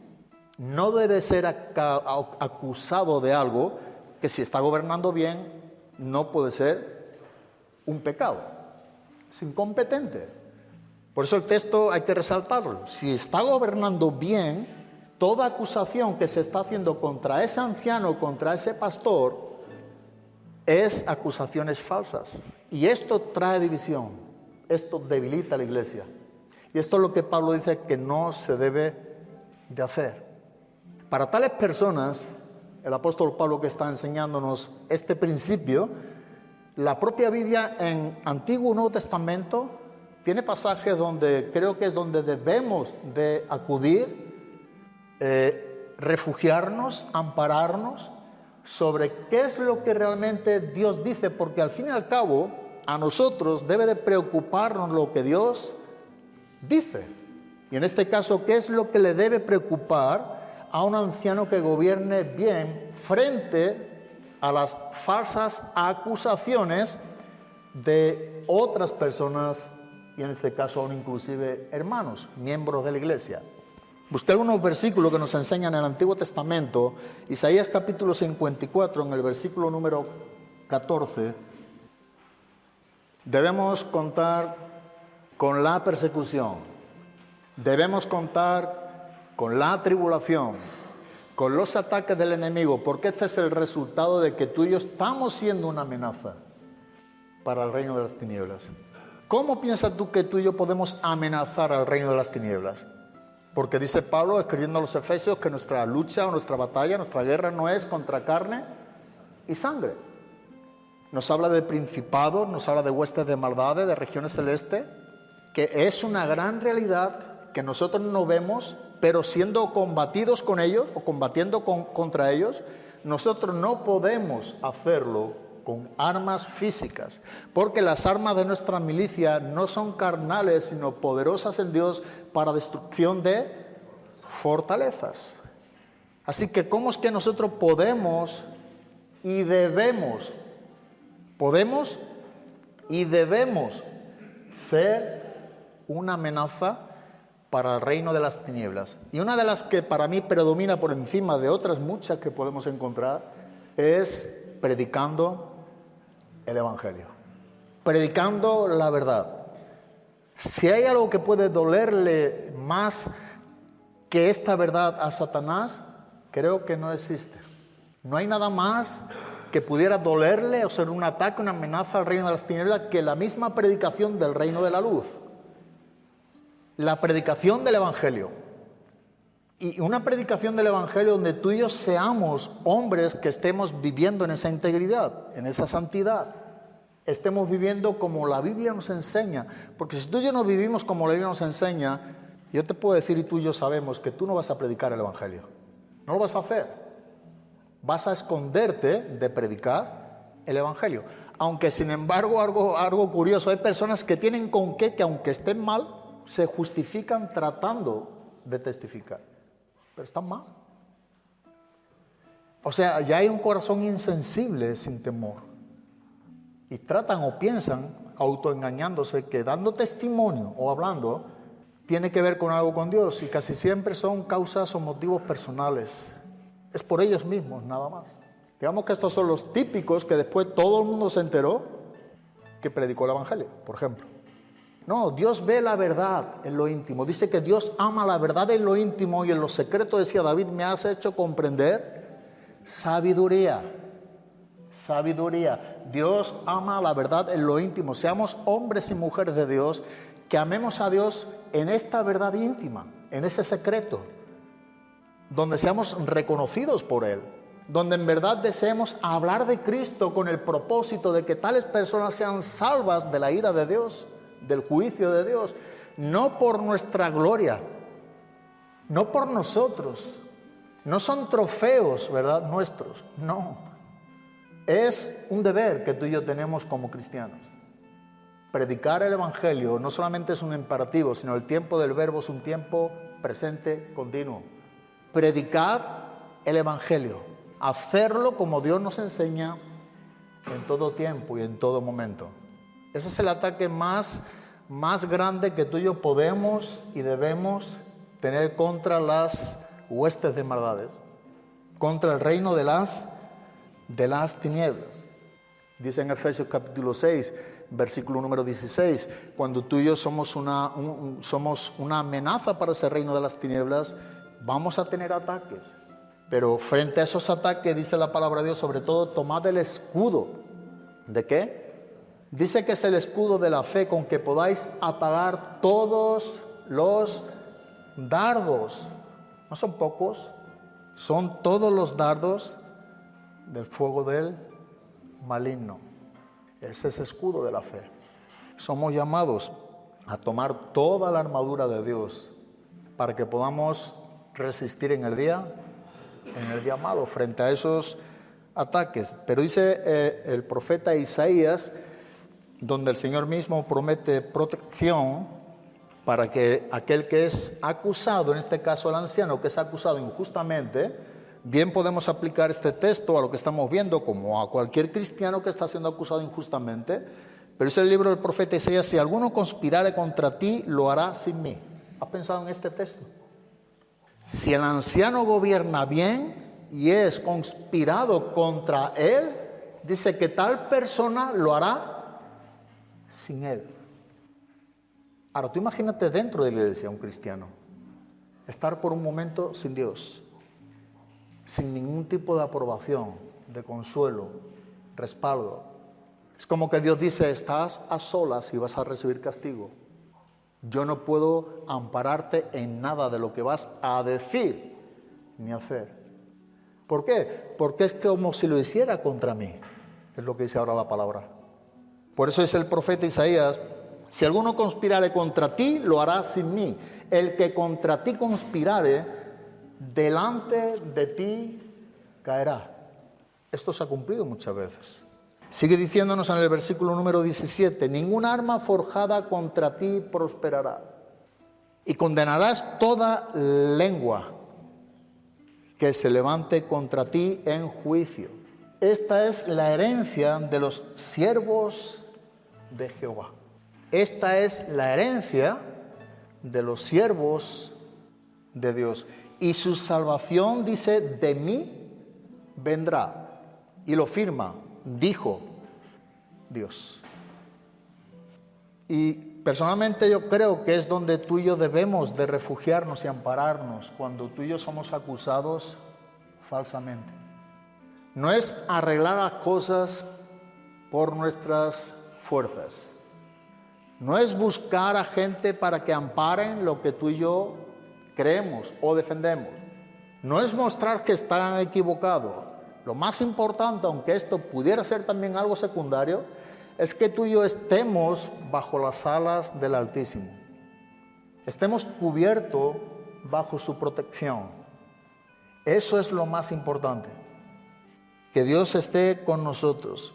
No debe ser acusado de algo que, si está gobernando bien, no puede ser un pecado. Es incompetente. Por eso el texto hay que resaltarlo. Si está gobernando bien, toda acusación que se está haciendo contra ese anciano, contra ese pastor, es acusaciones falsas. Y esto trae división. Esto debilita a la iglesia. Y esto es lo que Pablo dice que no se debe de hacer. Para tales personas, el apóstol Pablo, que está enseñándonos este principio, la propia Biblia en Antiguo y Nuevo Testamento tiene pasajes donde creo que es donde debemos de acudir, refugiarnos, ampararnos sobre qué es lo que realmente Dios dice, porque al fin y al cabo a nosotros debe de preocuparnos lo que Dios dice. Y en este caso, ¿qué es lo que le debe preocupar a un anciano que gobierne bien frente a las falsas acusaciones de otras personas, y en este caso aún inclusive hermanos, miembros de la iglesia? Busqué algunos versículos que nos enseñan en el Antiguo Testamento. Isaías capítulo 54, en el versículo número 14, debemos contar con la persecución, debemos contar con la tribulación, con los ataques del enemigo, porque este es el resultado de que tú y yo estamos siendo una amenaza para el reino de las tinieblas. ¿Cómo piensas tú que tú y yo podemos amenazar al reino de las tinieblas? Porque dice Pablo, escribiendo a los Efesios, que nuestra lucha o nuestra batalla, nuestra guerra no es contra carne y sangre. Nos habla de principados, nos habla de huestes de maldades, de regiones celestes. que es una gran realidad que nosotros no vemos, pero siendo combatidos con ellos o combatiendo contra ellos, nosotros no podemos hacerlo con armas físicas, porque las armas de nuestra milicia no son carnales, sino poderosas en Dios para destrucción de fortalezas. Así que, ¿cómo es que nosotros podemos y debemos ser una amenaza para el reino de las tinieblas? Y una de las que para mí predomina por encima de otras muchas que podemos encontrar es predicando el Evangelio, predicando la verdad. Si hay algo que puede dolerle más que esta verdad a Satanás, creo que no existe. No hay nada más que pudiera dolerle o ser un ataque, una amenaza al reino de las tinieblas que la misma predicación del reino de la luz. La predicación del Evangelio. Y una predicación del Evangelio donde tú y yo seamos hombres que estemos viviendo en esa integridad, en esa santidad. Estemos viviendo como la Biblia nos enseña. Porque si tú y yo no vivimos como la Biblia nos enseña, yo te puedo decir, y tú y yo sabemos, que tú no vas a predicar el Evangelio. No lo vas a hacer. Vas a esconderte de predicar el Evangelio. Aunque, sin embargo, algo curioso, hay personas que tienen con qué, que aunque estén mal, se justifican tratando de testificar. Pero están mal. O sea, ya hay un corazón insensible sin temor. Y tratan o piensan, autoengañándose, que dando testimonio o hablando tiene que ver con algo con Dios, y casi siempre son causas o motivos personales. Es por ellos mismos, nada más. Digamos que estos son los típicos que después todo el mundo se enteró que predicó el Evangelio, por ejemplo. No, Dios ve la verdad en lo íntimo. Dice que Dios ama la verdad en lo íntimo, y en lo secreto, decía David, me has hecho comprender sabiduría. Sabiduría. Dios ama la verdad en lo íntimo. Seamos hombres y mujeres de Dios que amemos a Dios en esta verdad íntima, en ese secreto, donde seamos reconocidos por Él, donde en verdad deseemos hablar de Cristo con el propósito de que tales personas sean salvas de la ira de Dios, del juicio de Dios, no por nuestra gloria, no por nosotros, no son trofeos, ¿verdad?, nuestros, no. Es un deber que tú y yo tenemos como cristianos. Predicar el Evangelio no solamente es un imperativo, sino el tiempo del verbo es un tiempo presente continuo. Predicar el Evangelio, hacerlo como Dios nos enseña en todo tiempo y en todo momento. Ese es el ataque más grande que tú y yo podemos y debemos tener contra las huestes de maldades, contra el reino de las tinieblas. Dice en Efesios capítulo 6, versículo número 16, cuando tú y yo somos una amenaza para ese reino de las tinieblas, vamos a tener ataques. Pero frente a esos ataques, dice la palabra de Dios, sobre todo, tomad el escudo. ¿De qué? Dice que es el escudo de la fe, con que podáis apagar todos los dardos. No son pocos, son todos los dardos del fuego del maligno. Es ese escudo de la fe. Somos llamados a tomar toda la armadura de Dios para que podamos resistir en el día malo frente a esos ataques. Pero dice el profeta Isaías, donde el Señor mismo promete protección para que aquel que es acusado, en este caso el anciano que es acusado injustamente, bien podemos aplicar este texto a lo que estamos viendo, como a cualquier cristiano que está siendo acusado injustamente. Pero dice el libro del profeta Isaías, si alguno conspirare contra ti, lo hará sin mí. ¿Has pensado en este texto? Si el anciano gobierna bien y es conspirado contra él, dice que tal persona lo hará sin él. Ahora, tú imagínate dentro de la iglesia un cristiano estar por un momento sin Dios, sin ningún tipo de aprobación, de consuelo, respaldo. Es como que Dios dice, estás a solas y vas a recibir castigo. Yo no puedo ampararte en nada de lo que vas a decir ni hacer. ¿Por qué? Porque es como si lo hiciera contra mí. Es lo que dice ahora la palabra. Por eso es el profeta Isaías, Si alguno conspirare contra ti, lo hará sin mí. El que contra ti conspirare, delante de ti caerá. Esto se ha cumplido muchas veces. Sigue diciéndonos en el versículo número 17, ninguna arma forjada contra ti prosperará. Y condenarás toda lengua que se levante contra ti en juicio. Esta es la herencia de los siervos de Jehová. Esta es la herencia de los siervos de Dios. Y su salvación, dice, de mí vendrá. Y lo firma, dijo Dios. Y personalmente yo creo que es donde tú y yo debemos de refugiarnos y ampararnos cuando tú y yo somos acusados falsamente. No es arreglar las cosas por nuestras fuerzas. No es buscar a gente para que amparen lo que tú y yo creemos o defendemos. No es mostrar que están equivocados. Lo más importante, aunque esto pudiera ser también algo secundario, es que tú y yo estemos bajo las alas del Altísimo. Estemos cubiertos bajo su protección. Eso es lo más importante. Que Dios esté con nosotros.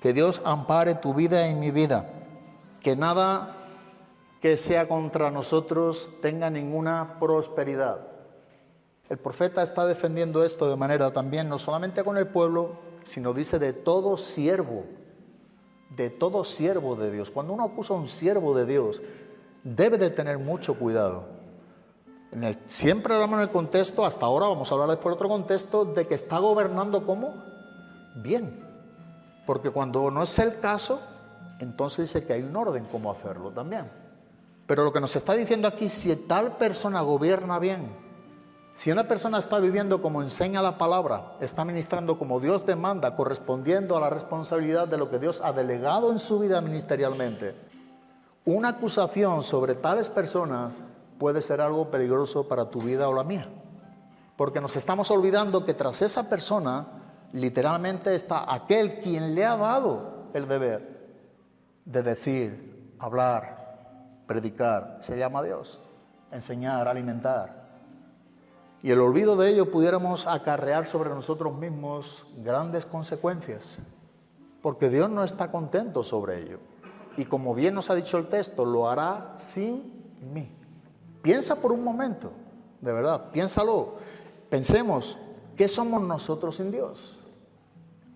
Que Dios ampare tu vida y mi vida. Que nada que sea contra nosotros tenga ninguna prosperidad. El profeta está defendiendo esto de manera también, no solamente con el pueblo, sino dice de todo siervo de Dios. Cuando uno acusa a un siervo de Dios, debe de tener mucho cuidado. Siempre hablamos en el contexto, hasta ahora vamos a hablar después de otro contexto, de que está gobernando ¿cómo? Bien. Porque cuando no es el caso, entonces dice que hay un orden cómo hacerlo también. Pero lo que nos está diciendo aquí, si tal persona gobierna bien, si una persona está viviendo como enseña la palabra, está ministrando como Dios demanda, correspondiendo a la responsabilidad de lo que Dios ha delegado en su vida ministerialmente, una acusación sobre tales personas puede ser algo peligroso para tu vida o la mía. Porque nos estamos olvidando que tras esa persona, literalmente está aquel quien le ha dado el deber de decir, hablar, predicar. Se llama Dios. Enseñar, alimentar. Y el olvido de ello pudiéramos acarrear sobre nosotros mismos grandes consecuencias, porque Dios no está contento sobre ello. Y como bien nos ha dicho el texto, lo hará sin mí. Piensa por un momento, de verdad, piénsalo. Pensemos, ¿qué somos nosotros sin Dios?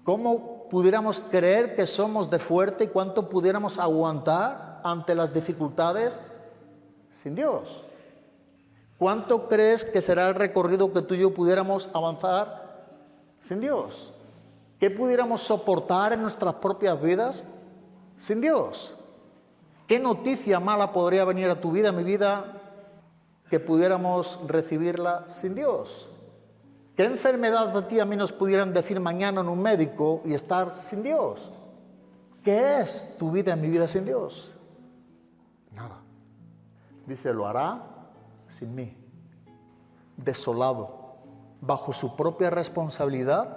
¿Cómo pudiéramos creer que somos de fuerte y cuánto pudiéramos aguantar ante las dificultades sin Dios? ¿Cuánto crees que será el recorrido que tú y yo pudiéramos avanzar sin Dios? ¿Qué pudiéramos soportar en nuestras propias vidas sin Dios? ¿Qué noticia mala podría venir a tu vida, a mi vida, que pudiéramos recibirla sin Dios? ¿Qué enfermedad a ti y a mí nos pudieran decir mañana en un médico y estar sin Dios? ¿Qué es tu vida y mi vida sin Dios? Nada. Dice, lo hará sin mí, desolado, bajo su propia responsabilidad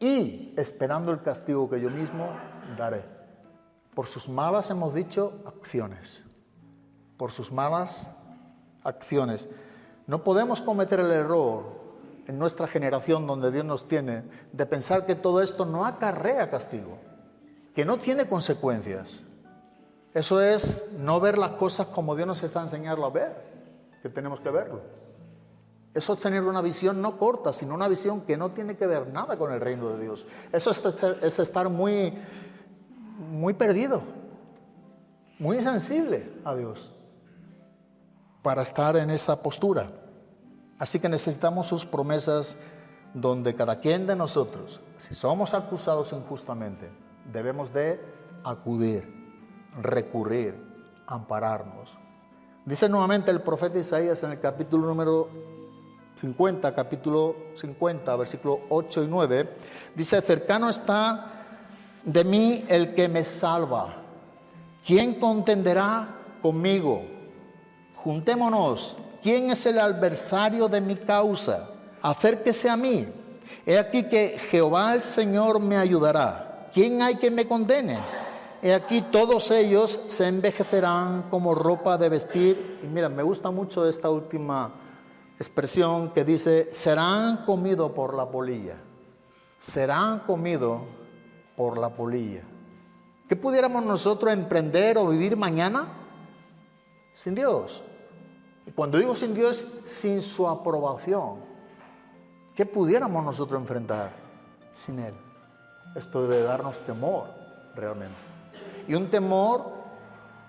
y esperando el castigo que yo mismo daré. Por sus malas, hemos dicho, acciones. Por sus malas acciones. No podemos cometer el error en nuestra generación donde Dios nos tiene de pensar que todo esto no acarrea castigo, que no tiene consecuencias. Eso es no ver las cosas como Dios nos está enseñando a ver, que tenemos que verlo. Eso es tener una visión no corta, sino una visión que no tiene que ver nada con el reino de Dios. Eso es estar muy perdido, muy sensible a Dios para estar en esa postura. Así que necesitamos sus promesas donde cada quien de nosotros, si somos acusados injustamente, debemos de acudir, recurrir, ampararnos. Dice nuevamente el profeta Isaías en el capítulo número 50, capítulo 50, versículos 8 y 9, dice, cercano está de mí el que me salva. ¿Quién contenderá conmigo? Juntémonos. ¿Quién es el adversario de mi causa? Acérquese a mí. He aquí que Jehová el Señor me ayudará. ¿Quién hay que me condene? He aquí todos ellos se envejecerán como ropa de vestir. Y mira, me gusta mucho esta última expresión que dice, serán comidos por la polilla. Serán comidos por la polilla. ¿Qué pudiéramos nosotros emprender o vivir mañana sin Dios? Y cuando digo sin Dios, sin su aprobación. ¿Qué pudiéramos nosotros enfrentar sin Él? Esto debe darnos temor realmente. Y un temor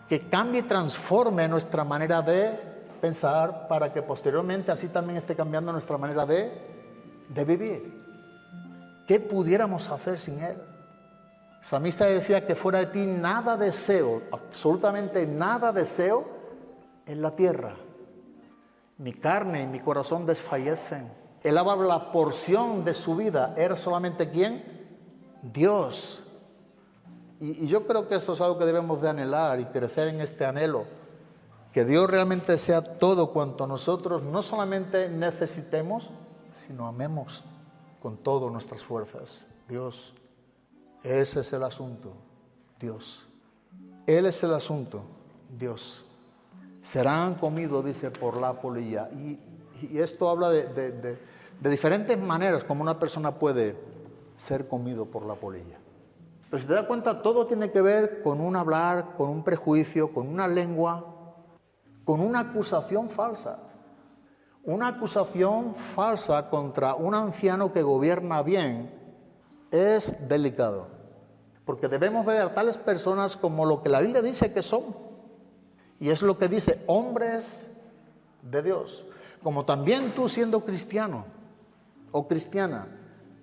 que cambie y transforme nuestra manera de pensar para que posteriormente así también esté cambiando nuestra manera de vivir. ¿Qué pudiéramos hacer sin Él? El salmista decía que fuera de ti nada deseo, absolutamente nada deseo en la tierra. Mi carne y mi corazón desfallecen. Él habla, la porción de su vida era solamente ¿quién? Dios. Y yo creo que esto es algo que debemos de anhelar y crecer en este anhelo. Que Dios realmente sea todo cuanto nosotros no solamente necesitemos, sino amemos con todas nuestras fuerzas. Dios, ese es el asunto, Dios. Él es el asunto, Dios. Serán comidos, dice, por la polilla. Y esto habla de diferentes maneras como una persona puede ser comido por la polilla. Pero si te das cuenta, todo tiene que ver con un hablar, con un prejuicio, con una lengua, con una acusación falsa. Una acusación falsa contra un anciano que gobierna bien es delicado. Porque debemos ver a tales personas como lo que la Biblia dice que son. Y es lo que dice, hombres de Dios. Como también tú siendo cristiano o cristiana,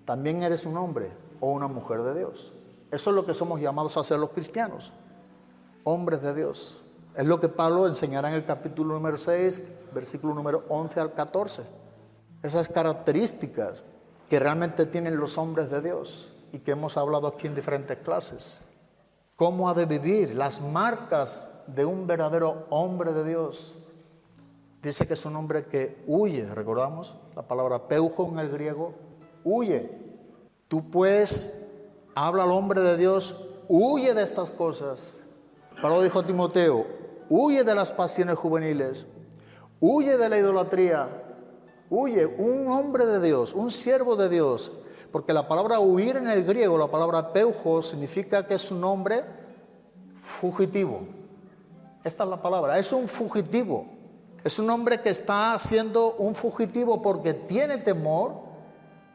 también eres un hombre o una mujer de Dios. Eso es lo que somos llamados a ser los cristianos, hombres de Dios. Es lo que Pablo enseñará en el capítulo número 6, versículo número 11 al 14. Esas características que realmente tienen los hombres de Dios y que hemos hablado aquí en diferentes clases. Cómo ha de vivir, las marcas de un verdadero hombre de Dios. Dice que es un hombre que huye, recordamos la palabra peujo en el griego, huye. Tú pues, habla al hombre de Dios, huye de estas cosas. Pablo dijo a Timoteo, huye de las pasiones juveniles, huye de la idolatría, huye, un hombre de Dios, un siervo de Dios. Porque la palabra huir en el griego, la palabra peujo, significa que es un hombre fugitivo. Esta es la palabra, es un fugitivo. Es un hombre que está siendo un fugitivo porque tiene temor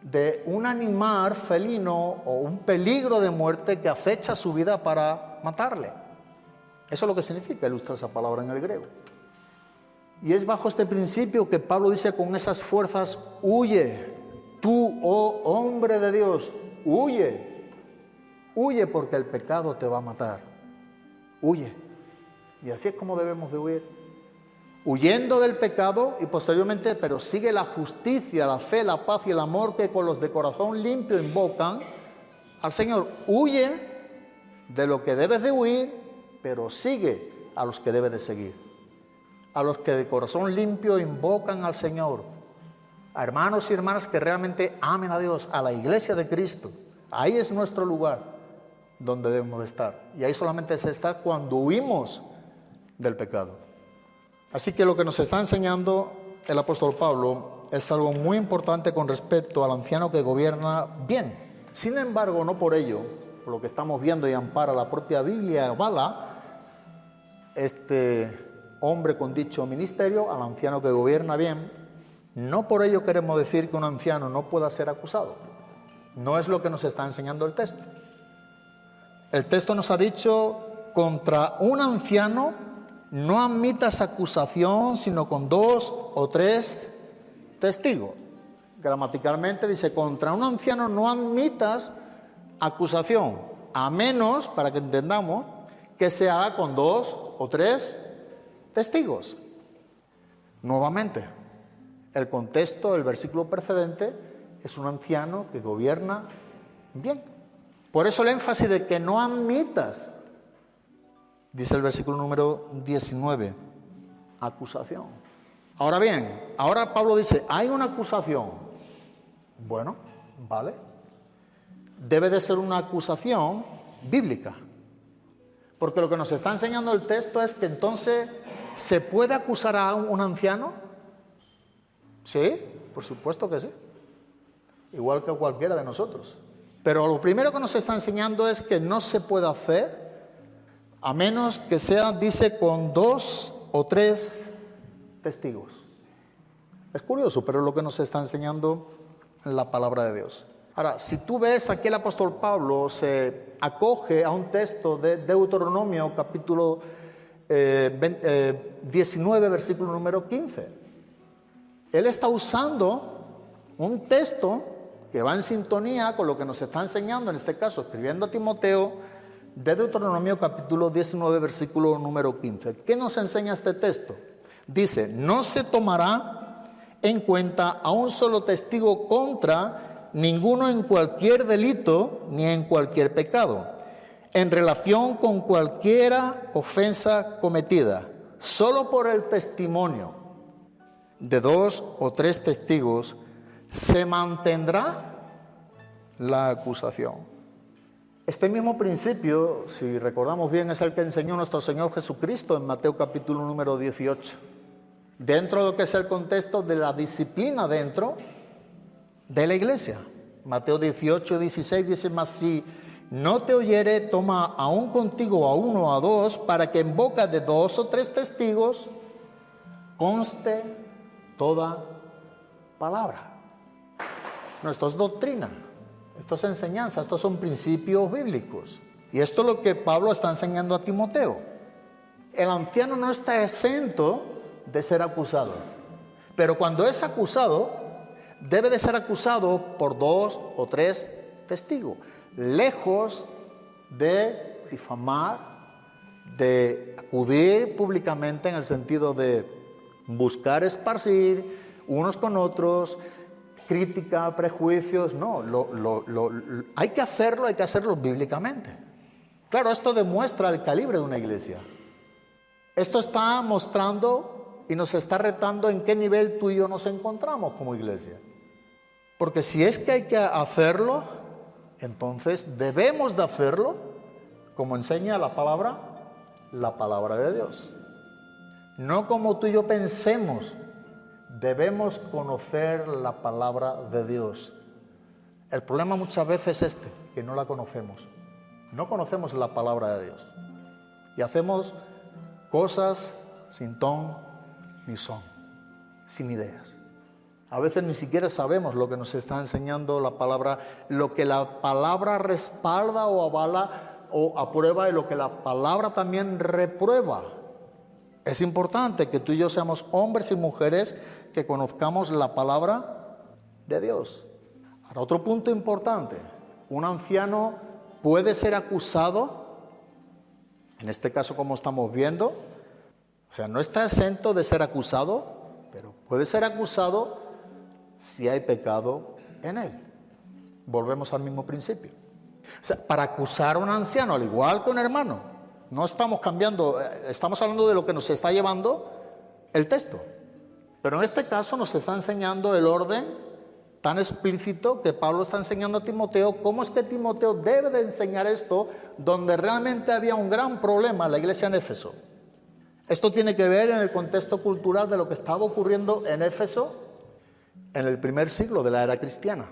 de un animal felino o un peligro de muerte que acecha su vida para matarle. Eso es lo que significa, ilustra esa palabra en el griego. Y es bajo este principio que Pablo dice con esas fuerzas, huye, tú, oh hombre de Dios, huye. Huye porque el pecado te va a matar. Huye. Y así es como debemos de huir. Huyendo del pecado y posteriormente, pero sigue la justicia, la fe, la paz y el amor que con los de corazón limpio invocan al Señor. Huye de lo que debes de huir, pero sigue a los que debes de seguir. A los que de corazón limpio invocan al Señor. A hermanos y hermanas que realmente amen a Dios, a la iglesia de Cristo. Ahí es nuestro lugar donde debemos de estar. Y ahí solamente se está cuando huimos del pecado. Así que lo que nos está enseñando el apóstol Pablo es algo muy importante con respecto al anciano que gobierna bien. Sin embargo, no por ello, por lo que estamos viendo y ampara la propia Biblia, avala este hombre con dicho ministerio, al anciano que gobierna bien. No por ello queremos decir que un anciano no pueda ser acusado. No es lo que nos está enseñando el texto. El texto nos ha dicho, contra un anciano no admitas acusación sino con 2 o 3 testigos. Gramaticalmente dice, contra un anciano no admitas acusación, a menos, para que entendamos, que se haga con 2 o 3 testigos. Nuevamente, el contexto del versículo precedente es un anciano que gobierna bien. Por eso el énfasis de que no admitas. Dice el versículo número 19, acusación. Ahora bien, ahora Pablo dice, hay una acusación. Bueno, vale. Debe de ser una acusación bíblica. Porque lo que nos está enseñando el texto es que entonces, ¿se puede acusar a un anciano? Sí, por supuesto que sí. Igual que cualquiera de nosotros. Pero lo primero que nos está enseñando es que no se puede hacer a menos que sea, dice, con 2 o 3 testigos. Es curioso, pero es lo que nos está enseñando la palabra de Dios. Ahora, si tú ves, aquí el apóstol Pablo se acoge a un texto de Deuteronomio, capítulo 19, versículo número 15. Él está usando un texto que va en sintonía con lo que nos está enseñando, en este caso, escribiendo a Timoteo, de Deuteronomio, capítulo 19, versículo número 15. ¿Qué nos enseña este texto? Dice, no se tomará en cuenta a un solo testigo contra ninguno en cualquier delito ni en cualquier pecado, en relación con cualquiera ofensa cometida, solo por el testimonio de 2 o 3 testigos se mantendrá la acusación. Este mismo principio, si recordamos bien, es el que enseñó nuestro Señor Jesucristo en Mateo capítulo número 18. Dentro de lo que es el contexto de la disciplina dentro de la iglesia. Mateo 18, 16 dice, mas si no te oyere, toma aún contigo a 1 o a 2, para que en boca de 2 o 3 testigos conste toda palabra. No, esto es doctrina, esto es enseñanza, estos son principios bíblicos. Y esto es lo que Pablo está enseñando a Timoteo. El anciano no está exento de ser acusado, pero cuando es acusado, debe de ser acusado por 2 o 3 testigos, lejos de difamar, de acudir públicamente en el sentido de buscar esparcir unos con otros, crítica, prejuicios. No, hay que hacerlo bíblicamente. Claro, esto demuestra el calibre de una iglesia. Esto está mostrando y nos está retando en qué nivel tú y yo nos encontramos como iglesia. Porque si es que hay que hacerlo, entonces debemos de hacerlo como enseña la palabra de Dios. No como tú y yo pensemos, debemos conocer la palabra de Dios. El problema muchas veces es que no la conocemos. No conocemos la palabra de Dios. Y hacemos cosas sin ton ni son, sin ideas. A veces ni siquiera sabemos lo que nos está enseñando la palabra, lo que la palabra respalda o avala o aprueba y lo que la palabra también reprueba. Es importante que tú y yo seamos hombres y mujeres que conozcamos la palabra de Dios. Ahora, otro punto importante, un anciano puede ser acusado, en este caso como estamos viendo, o sea, no está exento de ser acusado, pero puede ser acusado si hay pecado en él. Volvemos al mismo principio. O sea, para acusar a un anciano, al igual que un hermano, no estamos cambiando, estamos hablando de lo que nos está llevando el texto. Pero en este caso nos está enseñando el orden tan explícito que Pablo está enseñando a Timoteo. ¿Cómo es que Timoteo debe de enseñar esto donde realmente había un gran problema en la iglesia en Éfeso? Esto tiene que ver en el contexto cultural de lo que estaba ocurriendo en Éfeso en el primer siglo de la era cristiana.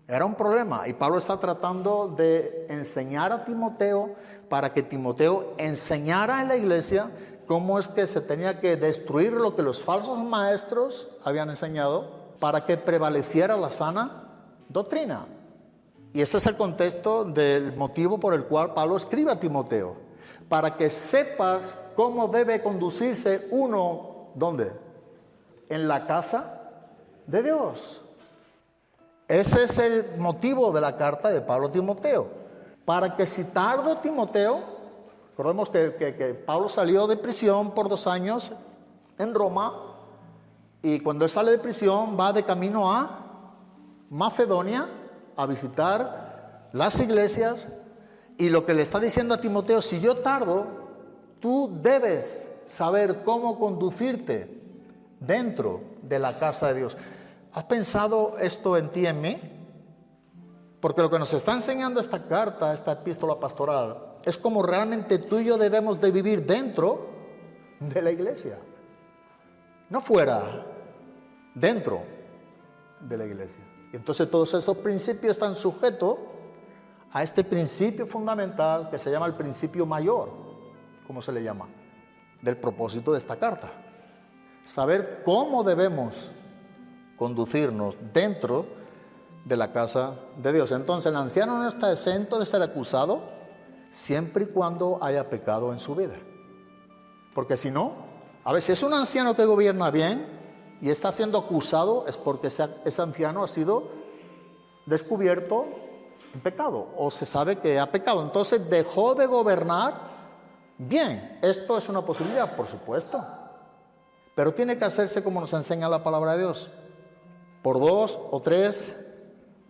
Era un problema y Pablo está tratando de enseñar a Timoteo para que Timoteo enseñara en la iglesia cómo es que se tenía que destruir lo que los falsos maestros habían enseñado para que prevaleciera la sana doctrina. Y ese es el contexto del motivo por el cual Pablo escribe a Timoteo, para que sepas cómo debe conducirse uno, ¿dónde? En la casa de Dios. Ese es el motivo de la carta de Pablo a Timoteo, para que si tardo Timoteo, recordemos que Pablo salió de prisión por 2 años en Roma, y cuando él sale de prisión va de camino a Macedonia a visitar las iglesias, y lo que le está diciendo a Timoteo, si yo tardo, tú debes saber cómo conducirte dentro de la casa de Dios. ¿Has pensado esto en ti y en mí? Porque lo que nos está enseñando esta carta, esta epístola pastoral, es como realmente tú y yo debemos de vivir dentro de la iglesia. No fuera, dentro de la iglesia. Y entonces todos estos principios están sujetos a este principio fundamental que se llama el principio mayor, ¿cómo se le llama? Del propósito de esta carta. Saber cómo debemos conducirnos dentro de la casa de Dios. Entonces el anciano no está exento de ser acusado siempre y cuando haya pecado en su vida. Porque si no, a ver, si es un anciano que gobierna bien y está siendo acusado, es porque ese anciano ha sido descubierto en pecado o se sabe que ha pecado. Entonces dejó de gobernar bien. Esto es una posibilidad, por supuesto. Pero tiene que hacerse como nos enseña la palabra de Dios, por 2 o 3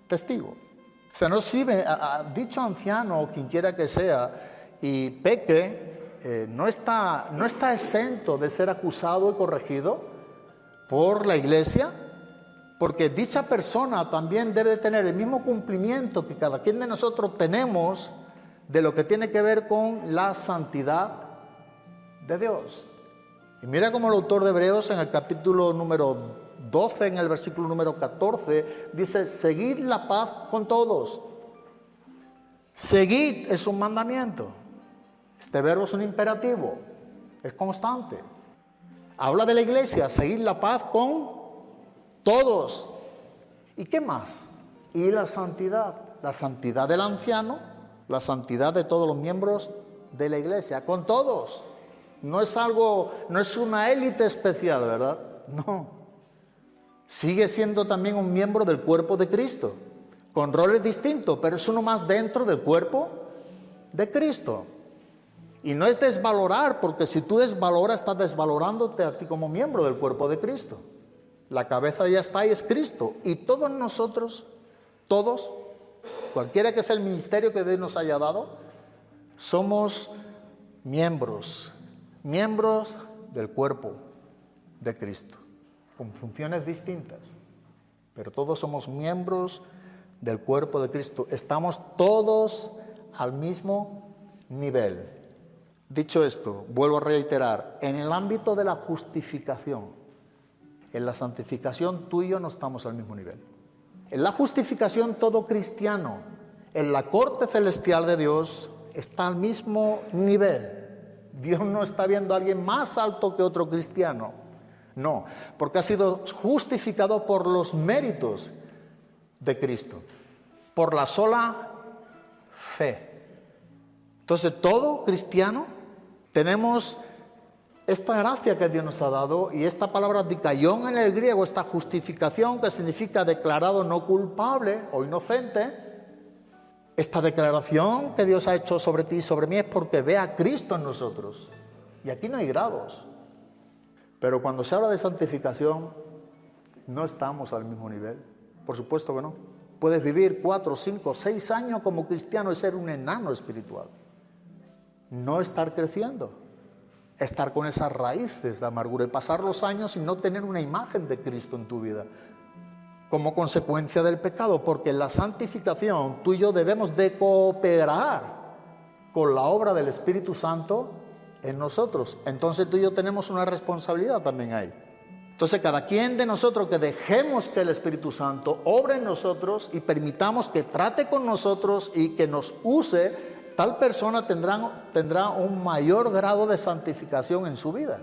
testigos. O sea, no sirve a dicho anciano o quien quiera que sea y peque, no está exento de ser acusado y corregido por la iglesia, porque dicha persona también debe tener el mismo cumplimiento que cada quien de nosotros tenemos de lo que tiene que ver con la santidad de Dios. Y mira cómo el autor de Hebreos en el capítulo número 12, en el versículo número 14, dice: seguid la paz con todos. Seguid es un mandamiento. Este verbo es un imperativo, es constante. Habla de la iglesia, seguid la paz con todos. ¿Y qué más? Y la santidad del anciano, la santidad de todos los miembros de la iglesia, con todos. No es una élite especial, ¿verdad? No. Sigue siendo también un miembro del cuerpo de Cristo, con roles distintos, pero es uno más dentro del cuerpo de Cristo. Y no es desvalorar, porque si tú desvaloras, estás desvalorándote a ti como miembro del cuerpo de Cristo. La cabeza ya está y es Cristo. Y todos nosotros, todos, cualquiera que sea el ministerio que Dios nos haya dado, somos miembros del cuerpo de Cristo, con funciones distintas, pero todos somos miembros del cuerpo de Cristo. Estamos todos al mismo nivel. Dicho esto, vuelvo a reiterar, en el ámbito de la justificación, en la santificación tú y yo no estamos al mismo nivel. En la justificación todo cristiano, en la corte celestial de Dios, está al mismo nivel. Dios no está viendo a alguien más alto que otro cristiano. No, porque ha sido justificado por los méritos de Cristo, por la sola fe. Entonces, todo cristiano tenemos esta gracia que Dios nos ha dado, y esta palabra dikaion en el griego, esta justificación que significa declarado no culpable o inocente. Esta declaración que Dios ha hecho sobre ti y sobre mí es porque ve a Cristo en nosotros. Y aquí no hay grados. Pero cuando se habla de santificación, no estamos al mismo nivel. Por supuesto que no. Puedes vivir 4, 5, 6 años como cristiano y ser un enano espiritual. No estar creciendo. Estar con esas raíces de amargura y pasar los años y no tener una imagen de Cristo en tu vida, como consecuencia del pecado, porque en la santificación tú y yo debemos de cooperar con la obra del Espíritu Santo en nosotros. Entonces tú y yo tenemos una responsabilidad también ahí. Entonces cada quien de nosotros que dejemos que el Espíritu Santo obre en nosotros y permitamos que trate con nosotros y que nos use, tal persona tendrá un mayor grado de santificación en su vida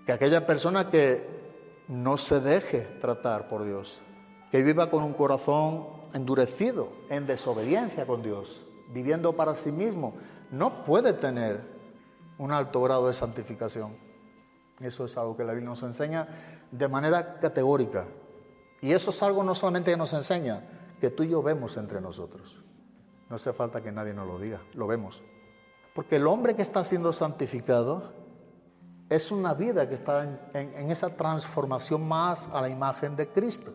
que aquella persona que no se deje tratar por Dios, que viva con un corazón endurecido, en desobediencia con Dios, viviendo para sí mismo. No puede tener un alto grado de santificación. Eso es algo que la Biblia nos enseña de manera categórica. Y eso es algo no solamente que nos enseña, que tú y yo vemos entre nosotros. No hace falta que nadie nos lo diga, lo vemos. Porque el hombre que está siendo santificado es una vida que está en esa transformación más a la imagen de Cristo.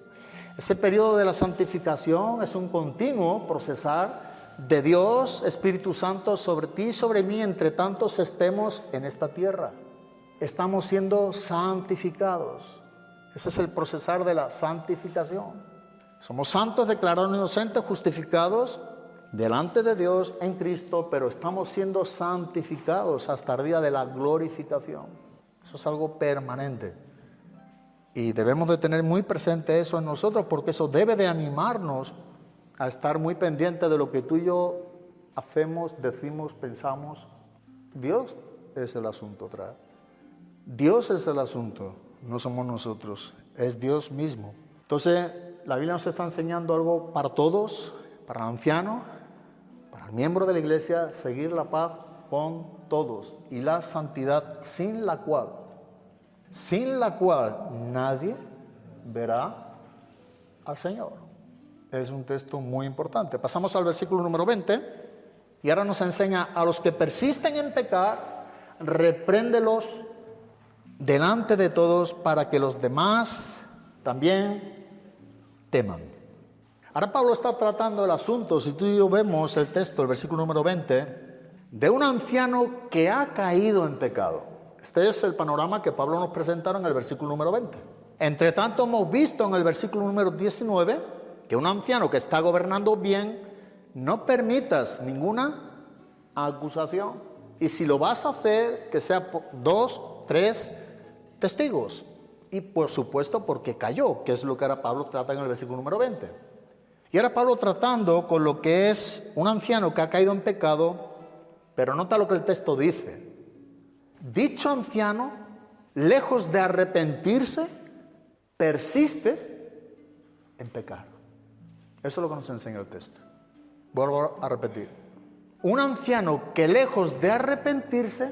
Ese periodo de la santificación es un continuo procesar de Dios, Espíritu Santo, sobre ti y sobre mí, entre tantos estemos en esta tierra. Estamos siendo santificados. Ese es el procesar de la santificación. Somos santos, declarados inocentes, justificados delante de Dios en Cristo, pero estamos siendo santificados hasta el día de la glorificación. Eso es algo permanente. Y debemos de tener muy presente eso en nosotros, porque eso debe de animarnos a estar muy pendientes de lo que tú y yo hacemos, decimos, pensamos. Dios es el asunto otra vez. Dios es el asunto, no somos nosotros, es Dios mismo. Entonces, la Biblia nos está enseñando algo para todos, para el anciano, para el miembro de la iglesia, seguir la paz con todos y la santidad sin la cual nadie verá al Señor. Es un texto muy importante. Pasamos al versículo número 20 y ahora nos enseña: a los que persisten en pecar, repréndelos delante de todos para que los demás también teman. Ahora Pablo está tratando el asunto, si tú y yo vemos el texto, el versículo número 20, de un anciano que ha caído en pecado. Este es el panorama que Pablo nos presentaron en el versículo número 20. Entre tanto, hemos visto en el versículo número 19 que un anciano que está gobernando bien, no permitas ninguna acusación. Y si lo vas a hacer, que sea 2, 3 testigos. Y por supuesto porque cayó, que es lo que ahora Pablo trata en el versículo número 20. Y ahora Pablo tratando con lo que es un anciano que ha caído en pecado, pero nota lo que el texto dice. Dicho anciano, lejos de arrepentirse, persiste en pecar. Eso es lo que nos enseña el texto. Vuelvo a repetir. Un anciano que lejos de arrepentirse,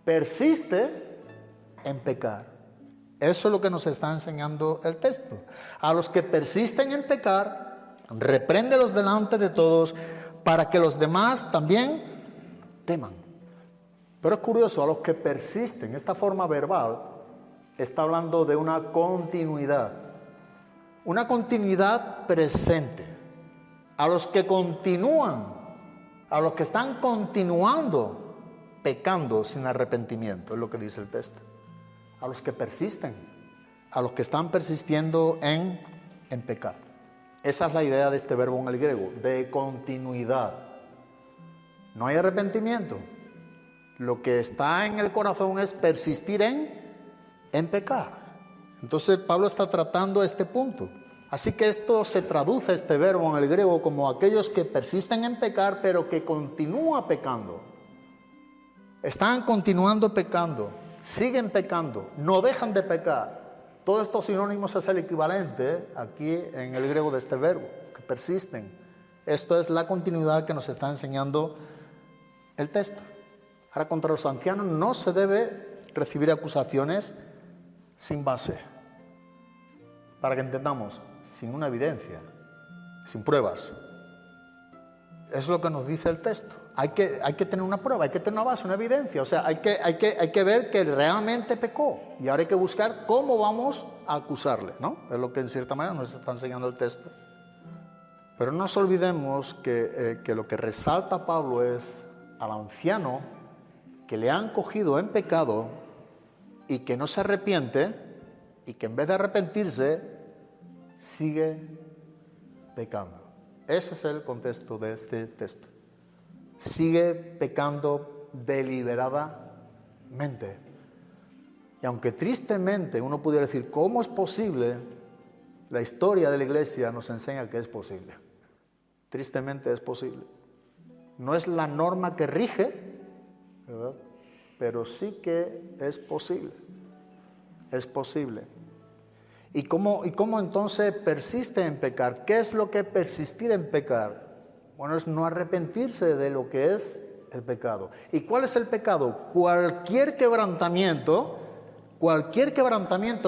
persiste en pecar. Eso es lo que nos está enseñando el texto. A los que persisten en pecar, repréndelos delante de todos para que los demás también teman. Pero es curioso, a los que persisten, esta forma verbal está hablando de una continuidad presente. A los que continúan, a los que están continuando pecando sin arrepentimiento, es lo que dice el texto. A los que persisten, a los que están persistiendo en pecar. Esa es la idea de este verbo en el griego, de continuidad. No hay arrepentimiento. Lo que está en el corazón es persistir en pecar. Entonces Pablo está tratando este punto. Así que esto se traduce, este verbo en el griego, como aquellos que persisten en pecar, pero que continúan pecando. Están continuando pecando, siguen pecando, no dejan de pecar. Todos estos sinónimos es el equivalente aquí en el griego de este verbo, que persisten. Esto es la continuidad que nos está enseñando el texto. Ahora, contra los ancianos no se debe recibir acusaciones sin base. Para que entendamos, sin una evidencia, sin pruebas. Eso es lo que nos dice el texto. Hay que tener una prueba, hay que tener una base, una evidencia. O sea, hay que ver que realmente pecó. Y ahora hay que buscar cómo vamos a acusarle, ¿no? Es lo que en cierta manera nos está enseñando el texto. Pero no nos olvidemos que lo que resalta Pablo es al anciano que le han cogido en pecado y que no se arrepiente y que en vez de arrepentirse sigue pecando. Ese es el contexto de este texto. Sigue pecando deliberadamente. Y aunque tristemente uno pudiera decir, ¿cómo es posible? La historia de la iglesia nos enseña que es posible. Tristemente es posible. No es la norma que rige, ¿verdad? Pero sí que es posible. Es posible. ¿Y cómo entonces persiste en pecar? ¿Qué es lo que es persistir en pecar? Bueno, es no arrepentirse de lo que es el pecado. ¿Y cuál es el pecado? Cualquier quebrantamiento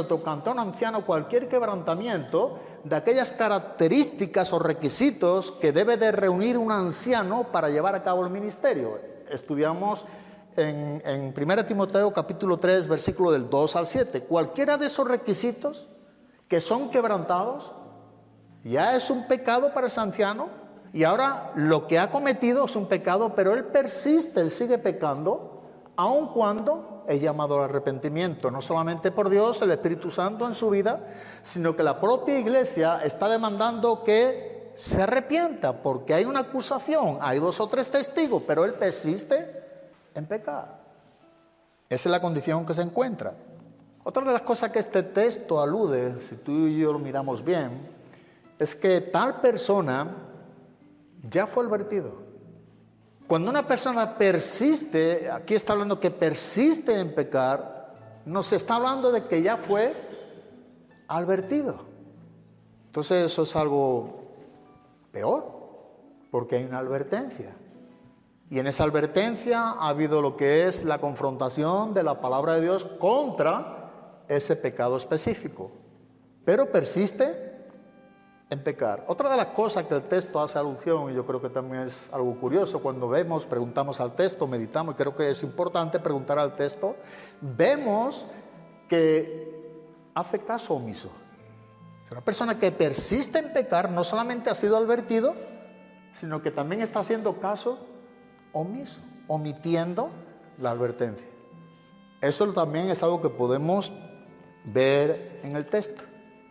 tocante a un anciano, cualquier quebrantamiento de aquellas características o requisitos que debe de reunir un anciano para llevar a cabo el ministerio. Estudiamos en 1 Timoteo capítulo 3, versículo del 2 al 7. Cualquiera de esos requisitos que son quebrantados, ya es un pecado para ese anciano, y ahora lo que ha cometido es un pecado, pero él persiste, él sigue pecando, aun cuando es llamado al arrepentimiento, no solamente por Dios, el Espíritu Santo en su vida, sino que la propia iglesia está demandando que se arrepienta, porque hay una acusación, hay 2 o 3 testigos, pero él persiste en pecar. Esa es la condición que se encuentra. Otra de las cosas que este texto alude, si tú y yo lo miramos bien, es que tal persona ya fue advertido. Cuando una persona persiste, aquí está hablando que persiste en pecar, nos está hablando de que ya fue advertido. Entonces eso es algo peor, porque hay una advertencia. Y en esa advertencia ha habido lo que es la confrontación de la palabra de Dios contra ese pecado específico. Pero persiste en pecar. Otra de las cosas que el texto hace alusión, y yo creo que también es algo curioso, cuando vemos, preguntamos al texto, meditamos, y creo que es importante preguntar al texto, vemos que hace caso omiso. Una persona que persiste en pecar no solamente ha sido advertido, sino que también está haciendo caso omiso, omitiendo la advertencia. Eso también es algo que podemos ver en el texto.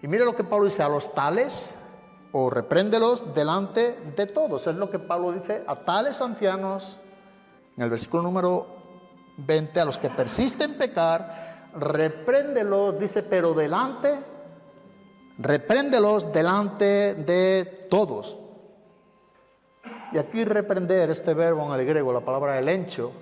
Y mire lo que Pablo dice: a los tales, o repréndelos delante de todos. Es lo que Pablo dice a tales ancianos, en el versículo número 20, a los que persisten en pecar, repréndelos, dice, pero repréndelos delante de todos. Y aquí reprender, este verbo en el griego, la palabra elencho,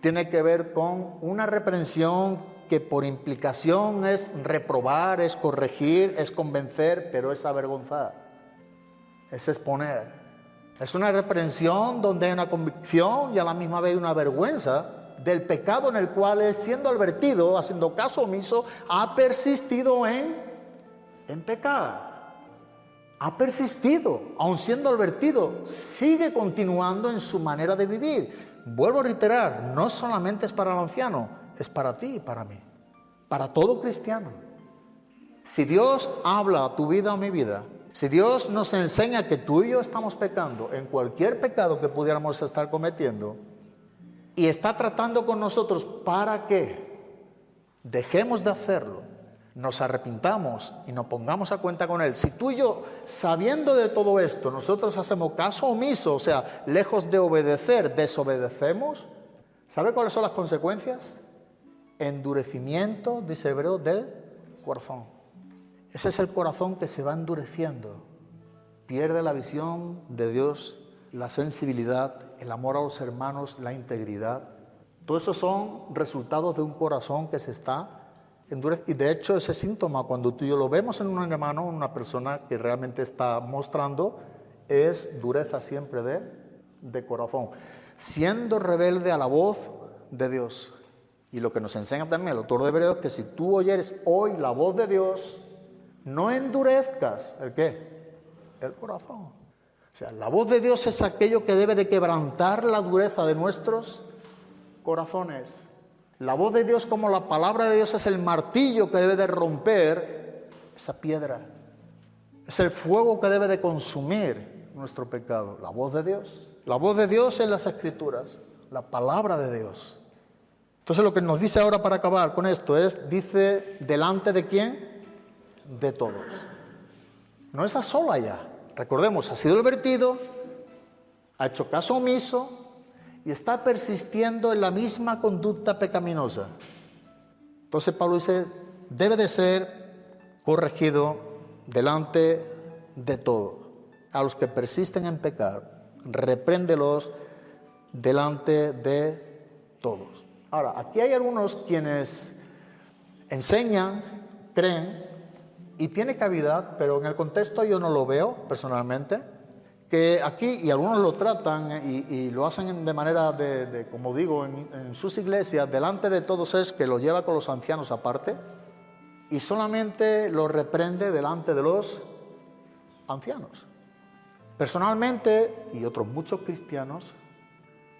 tiene que ver con una reprensión que por implicación es reprobar, es corregir, es convencer, pero es avergonzar, es exponer. Es una reprensión donde hay una convicción y a la misma vez una vergüenza del pecado en el cual él, siendo advertido, haciendo caso omiso, ha persistido en pecar. Ha persistido, aun siendo advertido, sigue continuando en su manera de vivir. Vuelvo a reiterar, no solamente es para el anciano, es para ti y para mí, para todo cristiano. Si Dios habla a tu vida o a mi vida, si Dios nos enseña que tú y yo estamos pecando en cualquier pecado que pudiéramos estar cometiendo, y está tratando con nosotros para que dejemos de hacerlo, nos arrepintamos y nos pongamos a cuenta con Él. Si tú y yo, sabiendo de todo esto, nosotros hacemos caso omiso, o sea, lejos de obedecer, desobedecemos, ¿sabe cuáles son las consecuencias? Endurecimiento, dice Hebreo, del corazón. Ese es el corazón que se va endureciendo, pierde la visión de Dios, la sensibilidad, el amor a los hermanos, la integridad. Todo eso son resultados de un corazón que se está endureciendo. Y de hecho ese síntoma, cuando tú y yo lo vemos en un hermano, una persona que realmente está mostrando, es dureza siempre de corazón, siendo rebelde a la voz de Dios. Y lo que nos enseña también el autor de Hebreos es que si tú oyeres hoy la voz de Dios, no endurezcas, ¿el qué? El corazón. O sea, la voz de Dios es aquello que debe de quebrantar la dureza de nuestros corazones. La voz de Dios, como la palabra de Dios, es el martillo que debe de romper esa piedra. Es el fuego que debe de consumir nuestro pecado. La voz de Dios. La voz de Dios en las Escrituras. La palabra de Dios. Entonces lo que nos dice ahora para acabar con esto es, dice, ¿delante de quién? De todos. No es a sola ya. Recordemos, ha sido advertido, ha hecho caso omiso y está persistiendo en la misma conducta pecaminosa. Entonces Pablo dice, debe de ser corregido delante de todos. A los que persisten en pecar, repréndelos delante de todos. Ahora, aquí hay algunos quienes enseñan, creen, y tiene cavidad, pero en el contexto yo no lo veo personalmente, que aquí, y algunos lo tratan y lo hacen de manera de como digo, en sus iglesias, delante de todos, es que lo lleva con los ancianos aparte y solamente lo reprende delante de los ancianos. Personalmente, y otros muchos cristianos,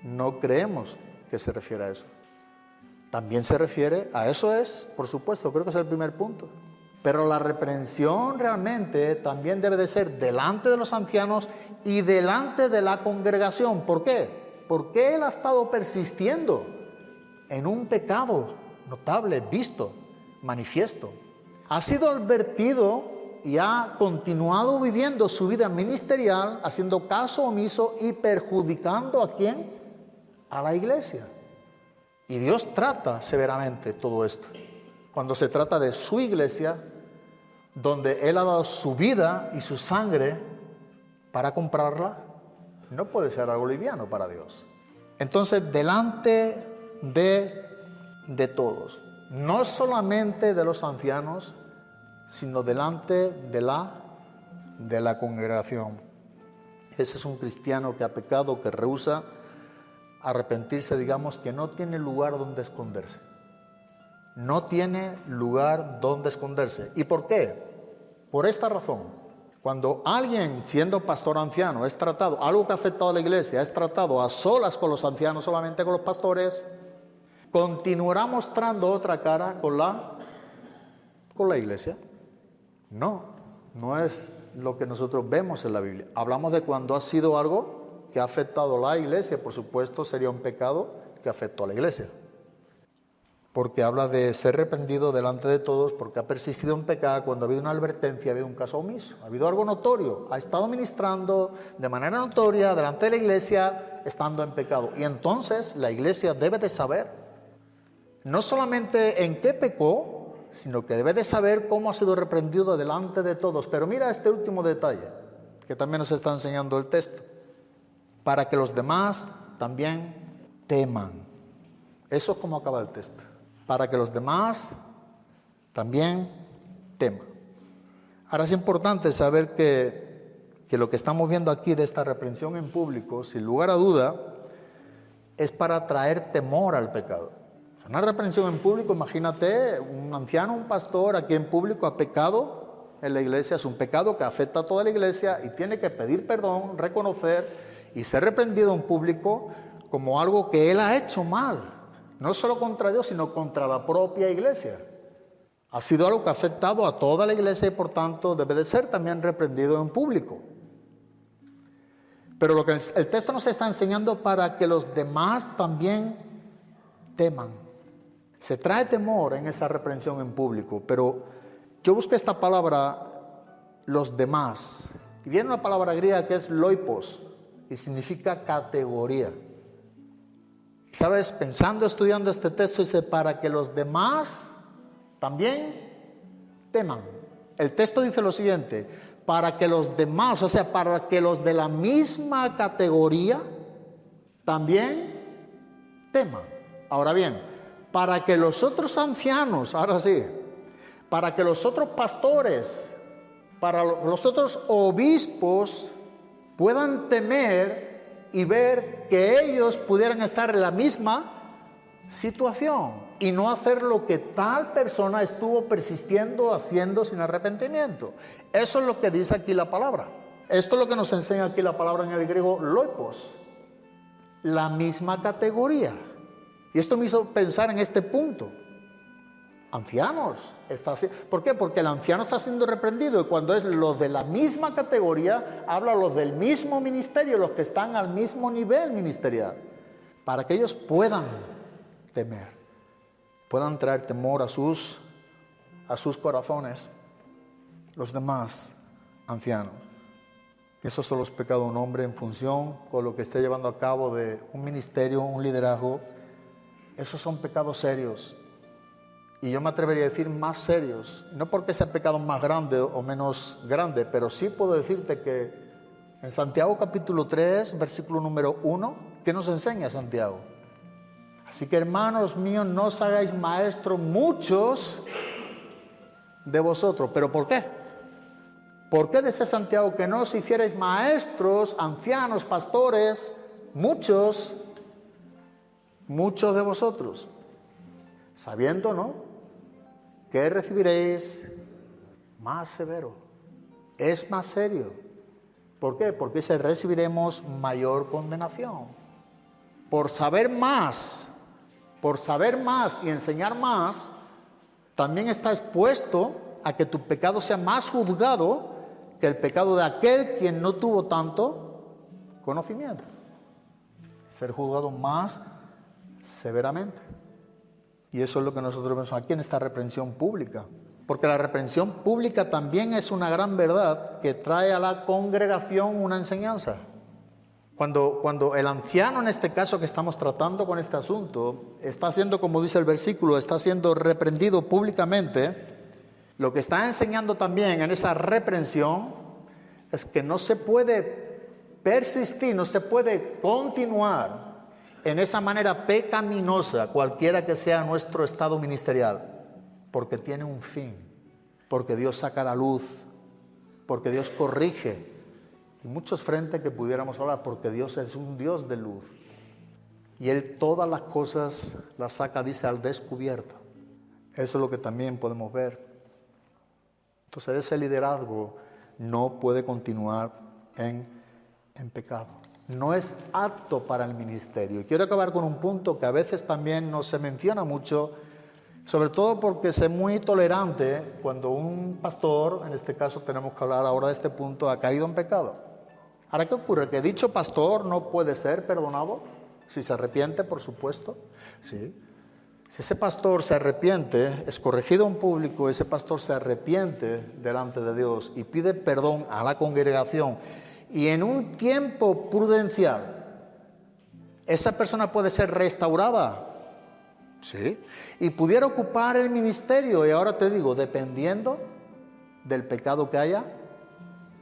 no creemos que se refiere a eso. También se refiere a eso, es, por supuesto, creo que es el primer punto. Pero la reprensión realmente también debe de ser delante de los ancianos y delante de la congregación. ¿Por qué? Porque él ha estado persistiendo en un pecado notable, visto, manifiesto. Ha sido advertido y ha continuado viviendo su vida ministerial, haciendo caso omiso y perjudicando ¿a quién? A la iglesia. Y Dios trata severamente todo esto. Cuando se trata de su iglesia, donde Él ha dado su vida y su sangre para comprarla, no puede ser algo liviano para Dios. Entonces, delante de todos, no solamente de los ancianos, sino delante de la congregación. Ese es un cristiano que ha pecado, que rehúsa arrepentirse, digamos, que no tiene lugar donde esconderse. No tiene lugar donde esconderse. ¿Y por qué? Por esta razón. Cuando alguien, siendo pastor anciano, es tratado, algo que ha afectado a la iglesia, es tratado a solas con los ancianos, solamente con los pastores, continuará mostrando otra cara con la iglesia. No es lo que nosotros vemos en la Biblia. Hablamos de cuando ha sido algo que ha afectado a la iglesia, por supuesto sería un pecado que afectó a la iglesia. Porque habla de ser arrepentido delante de todos, porque ha persistido en pecado cuando ha habido una advertencia, ha habido un caso omiso, ha habido algo notorio, ha estado ministrando de manera notoria delante de la iglesia, estando en pecado. Y entonces la iglesia debe de saber, no solamente en qué pecó, sino que debe de saber cómo ha sido reprendido delante de todos. Pero mira este último detalle, que también nos está enseñando el texto, para que los demás también teman. Eso es como acaba el texto. Para que los demás también teman. Ahora es importante saber que lo que estamos viendo aquí de esta reprensión en público, sin lugar a duda, es para traer temor al pecado. Una reprensión en público, imagínate un anciano, un pastor aquí en público ha pecado en la iglesia, es un pecado que afecta a toda la iglesia y tiene que pedir perdón, reconocer y ser reprendido en público como algo que él ha hecho mal. No solo contra Dios, sino contra la propia iglesia. Ha sido algo que ha afectado a toda la iglesia y por tanto debe de ser también reprendido en público. Pero lo que el texto nos está enseñando para que los demás también teman. Se trae temor en esa reprensión en público, pero yo busqué esta palabra, los demás, y viene una palabra griega que es loipos, y significa categoría. ¿Sabes? Pensando, estudiando este texto, dice, para que los demás también teman. El texto dice lo siguiente, para que los demás, o sea, para que los de la misma categoría también teman. Ahora bien, para que los otros ancianos, ahora sí, para que los otros pastores, para los otros obispos puedan temer y ver que ellos pudieran estar en la misma situación y no hacer lo que tal persona estuvo persistiendo haciendo sin arrepentimiento. Eso es lo que dice aquí la palabra. Esto es lo que nos enseña aquí la palabra en el griego loipos, la misma categoría. Y esto me hizo pensar en este punto. Ancianos, ¿por qué? Porque el anciano está siendo reprendido y cuando es los de la misma categoría, habla los del mismo ministerio, los que están al mismo nivel ministerial, para que ellos puedan temer, puedan traer temor a sus corazones, los demás ancianos. Eso solo es pecado de un hombre en función con lo que esté llevando a cabo de un ministerio, un liderazgo. Esos son pecados serios. Y yo me atrevería a decir más serios, no porque sea pecado más grande o menos grande, pero sí puedo decirte que en Santiago capítulo 3, versículo número 1, ¿qué nos enseña Santiago? Así que hermanos míos, no os hagáis maestros muchos de vosotros. ¿Pero por qué? ¿Por qué dice Santiago que no os hicierais maestros, ancianos, pastores, muchos de vosotros? Sabiendo, ¿no?, que recibiréis más severo. Es más serio. ¿Por qué? Porque recibiremos mayor condenación. Por saber más y enseñar más, también está expuesto a que tu pecado sea más juzgado que el pecado de aquel quien no tuvo tanto conocimiento. Ser juzgado más severamente. Y eso es lo que nosotros vemos aquí en esta reprensión pública. Porque la reprensión pública también es una gran verdad que trae a la congregación una enseñanza. Cuando el anciano, en este caso que estamos tratando con este asunto, está siendo, como dice el versículo, está siendo reprendido públicamente, lo que está enseñando también en esa reprensión es que no se puede persistir, no se puede continuar en esa manera pecaminosa, cualquiera que sea nuestro estado ministerial, porque tiene un fin, porque Dios saca la luz, porque Dios corrige. Y muchos frentes que pudiéramos hablar, porque Dios es un Dios de luz. Y Él todas las cosas las saca, dice, al descubierto. Eso es lo que también podemos ver. Entonces ese liderazgo no puede continuar en pecado. No es apto para el ministerio. Y quiero acabar con un punto que a veces también no se menciona mucho, sobre todo porque es muy tolerante cuando un pastor, en este caso tenemos que hablar ahora de este punto, ha caído en pecado. Ahora, ¿qué ocurre? ¿Que dicho pastor no puede ser perdonado? Si se arrepiente, por supuesto. Sí. Si ese pastor se arrepiente, es corregido en público, ese pastor se arrepiente delante de Dios y pide perdón a la congregación, y en un tiempo prudencial, esa persona puede ser restaurada. Sí. Y pudiera ocupar el ministerio, y ahora te digo, dependiendo del pecado que haya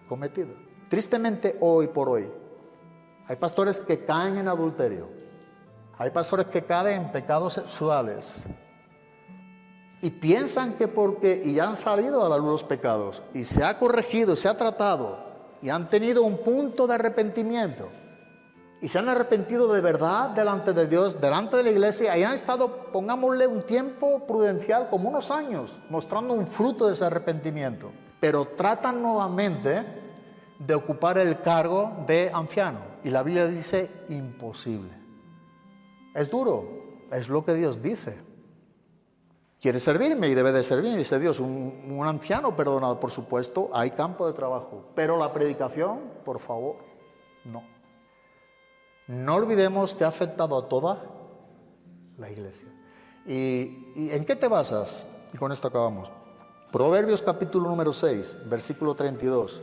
cometido. Tristemente, hoy por hoy, hay pastores que caen en adulterio. Hay pastores que caen en pecados sexuales. Y piensan que y ya han salido a la luz los pecados, y se ha corregido, se ha tratado, y han tenido un punto de arrepentimiento, y se han arrepentido de verdad delante de Dios, delante de la iglesia, y han estado, pongámosle un tiempo prudencial, como unos años, mostrando un fruto de ese arrepentimiento. Pero tratan nuevamente de ocupar el cargo de anciano. Y la Biblia dice imposible. Es duro, es lo que Dios dice. Quiere servirme y debe de servir, dice Dios. Un anciano perdonado, por supuesto, hay campo de trabajo. Pero la predicación, por favor, no. No olvidemos que ha afectado a toda la iglesia. ¿Y en qué te basas? Y con esto acabamos. Proverbios capítulo número 6, versículo 32.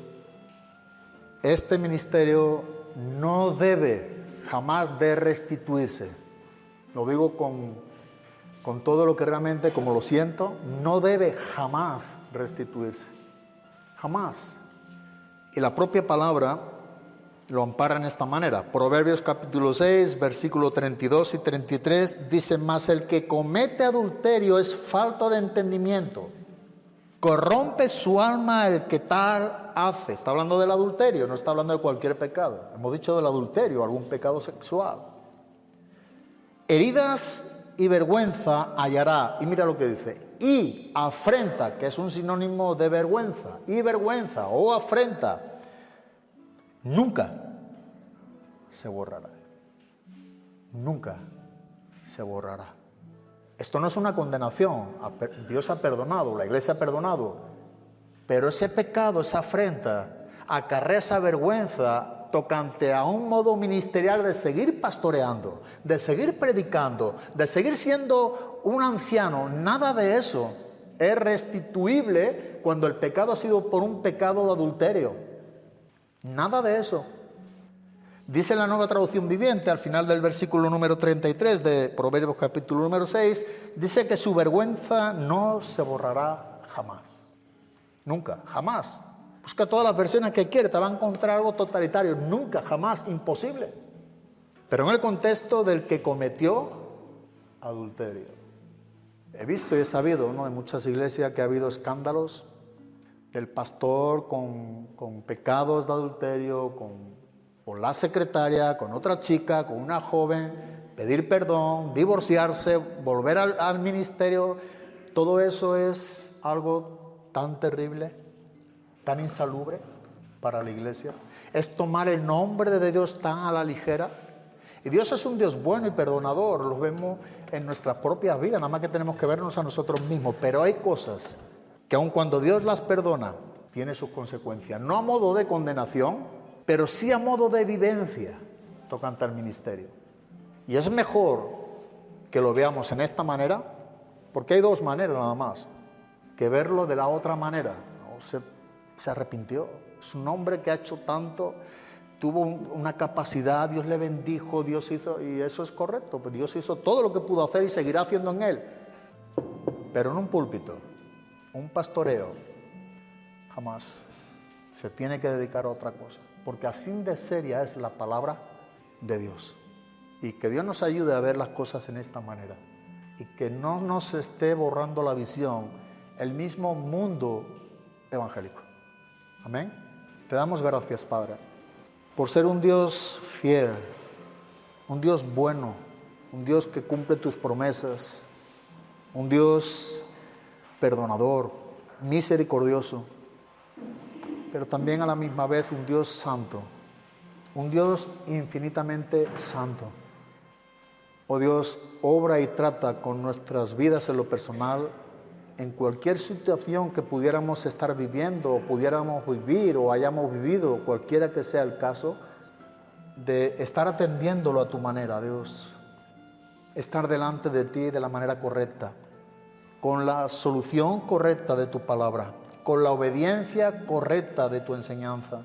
Este ministerio no debe jamás de restituirse. Lo digo con todo lo que realmente, como lo siento, no debe jamás restituirse. Jamás. Y la propia palabra lo ampara en esta manera. Proverbios capítulo 6, versículo 32 y 33 dice: mas el que comete adulterio es falto de entendimiento. Corrompe su alma el que tal hace. Está hablando del adulterio, no está hablando de cualquier pecado. Hemos dicho del adulterio, algún pecado sexual. Heridas y vergüenza hallará. Y mira lo que dice. Y afrenta, que es un sinónimo de vergüenza. Y vergüenza o afrenta nunca se borrará. Nunca se borrará. Esto no es una condenación. Dios ha perdonado, la iglesia ha perdonado. Pero ese pecado, esa afrenta, acarrea esa vergüenza tocante a un modo ministerial de seguir pastoreando, de seguir predicando, de seguir siendo un anciano. Nada de eso es restituible cuando el pecado ha sido por un pecado de adulterio. Nada de eso. Dice la Nueva Traducción Viviente, al final del versículo número 33 de Proverbios capítulo número 6, dice que su vergüenza no se borrará jamás. Nunca, jamás. Busca todas las versiones que quiere, te va a encontrar algo totalitario. Nunca, jamás, imposible. Pero en el contexto del que cometió adulterio. He visto y he sabido, ¿no?, en muchas iglesias que ha habido escándalos del pastor con pecados de adulterio, con la secretaria, con otra chica, con una joven, pedir perdón, divorciarse, volver al ministerio. Todo eso es algo tan terrible, tan insalubre para la iglesia. Es tomar el nombre de Dios tan a la ligera. Y Dios es un Dios bueno y perdonador, lo vemos en nuestras propias vidas, nada más que tenemos que vernos a nosotros mismos. Pero hay cosas que aun cuando Dios las perdona, tiene sus consecuencias. No a modo de condenación, pero sí a modo de vivencia tocante al ministerio. Y es mejor que lo veamos en esta manera Porque hay dos maneras nada más, que verlo de la otra manera. ¿No? Se arrepintió. Es un hombre que ha hecho tanto, tuvo una capacidad, Dios le bendijo, Dios hizo, y eso es correcto, pero Dios hizo todo lo que pudo hacer y seguirá haciendo en él. Pero en un púlpito, un pastoreo, jamás. Se tiene que dedicar a otra cosa, porque así de seria es la palabra de Dios. Y que Dios nos ayude a ver las cosas en esta manera. Y que no nos esté borrando la visión el mismo mundo evangélico. Amén. Te damos gracias, Padre, por ser un Dios fiel, un Dios bueno, un Dios que cumple tus promesas, un Dios perdonador, misericordioso, pero también a la misma vez un Dios santo, un Dios infinitamente santo. Oh Dios, obra y trata con nuestras vidas en lo personal, en cualquier situación que pudiéramos estar viviendo, o pudiéramos vivir, o hayamos vivido, cualquiera que sea el caso, de estar atendiéndolo a tu manera, Dios. Estar delante de ti de la manera correcta, con la solución correcta de tu palabra, con la obediencia correcta de tu enseñanza.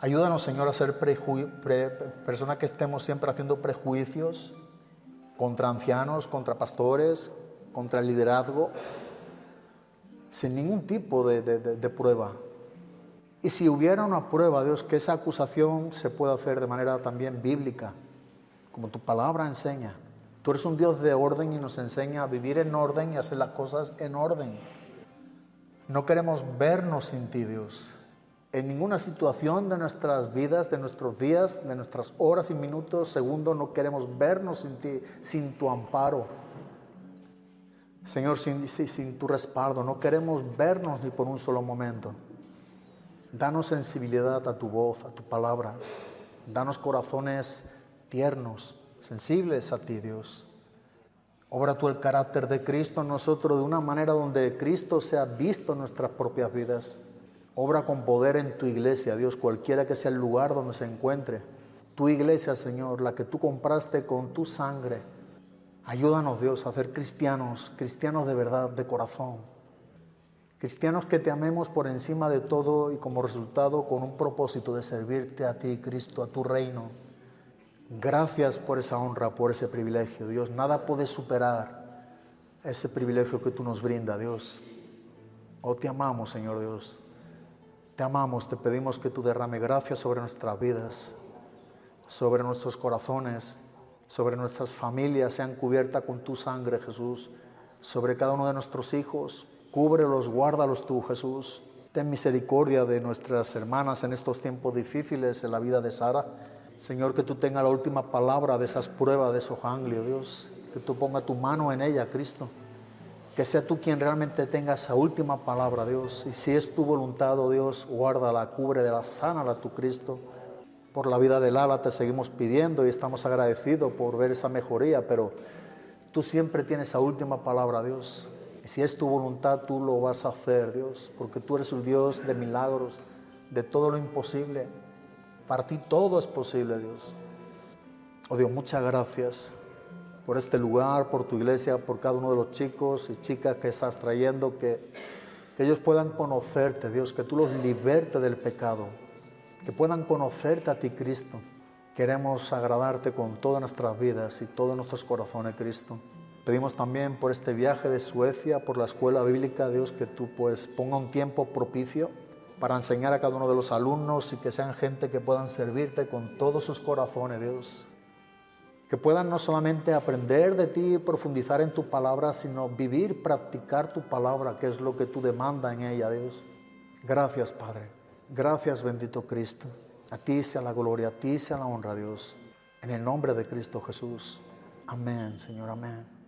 Ayúdanos, Señor, a ser personas que estemos siempre haciendo prejuicios contra ancianos, contra pastores, contra el liderazgo, sin ningún tipo de prueba. Y si hubiera una prueba, Dios, que esa acusación se pueda hacer de manera también bíblica, como tu palabra enseña. Tú eres un Dios de orden y nos enseña a vivir en orden y hacer las cosas en orden. No queremos vernos sin ti, Dios. En ninguna situación de nuestras vidas, de nuestros días, de nuestras horas y minutos, segundos, no queremos vernos sin ti, sin tu amparo. Señor, sin tu respaldo, no queremos vernos ni por un solo momento. Danos sensibilidad a tu voz, a tu palabra. Danos corazones tiernos, sensibles a ti, Dios. Obra tú el carácter de Cristo en nosotros de una manera donde Cristo sea visto en nuestras propias vidas. Obra con poder en tu iglesia, Dios, cualquiera que sea el lugar donde se encuentre. Tu iglesia, Señor, la que tú compraste con tu sangre. Ayúdanos, Dios, a ser cristianos, cristianos de verdad, de corazón. Cristianos que te amemos por encima de todo y como resultado con un propósito de servirte a ti, Cristo, a tu reino. Gracias por esa honra, por ese privilegio, Dios. Nada puede superar ese privilegio que tú nos brindas, Dios. Oh, te amamos, Señor Dios. Te amamos, te pedimos que tú derrame gracia sobre nuestras vidas, sobre nuestros corazones, sobre nuestras familias, sean cubiertas con tu sangre, Jesús. Sobre cada uno de nuestros hijos, cúbrelos, guárdalos tú, Jesús. Ten misericordia de nuestras hermanas en estos tiempos difíciles en la vida de Sara. Señor, que tú tengas la última palabra de esas pruebas, de esos ganglios, Dios. Que tú pongas tu mano en ella, Cristo. Que sea tú quien realmente tenga esa última palabra, Dios. Y si es tu voluntad, oh Dios, guárdala, cúbrela, sánala tu Cristo. Por la vida de Lala te seguimos pidiendo y estamos agradecidos por ver esa mejoría, pero tú siempre tienes esa última palabra, Dios. Y si es tu voluntad, tú lo vas a hacer, Dios, porque tú eres el Dios de milagros, de todo lo imposible. Para ti todo es posible, Dios. Oh Dios, muchas gracias por este lugar, por tu iglesia, por cada uno de los chicos y chicas que estás trayendo, que ellos puedan conocerte, Dios, que tú los libertes del pecado, que puedan conocerte a ti, Cristo. Queremos agradarte con todas nuestras vidas y todos nuestros corazones, Cristo. Pedimos también por este viaje de Suecia, por la escuela bíblica, Dios, que tú pues ponga un tiempo propicio para enseñar a cada uno de los alumnos y que sean gente que puedan servirte con todos sus corazones, Dios. Que puedan no solamente aprender de ti y profundizar en tu palabra, sino vivir, practicar tu palabra, que es lo que tú demandas en ella, Dios. Gracias, Padre. Gracias, bendito Cristo. A ti sea la gloria, a ti sea la honra, Dios. En el nombre de Cristo Jesús. Amén, Señor, amén.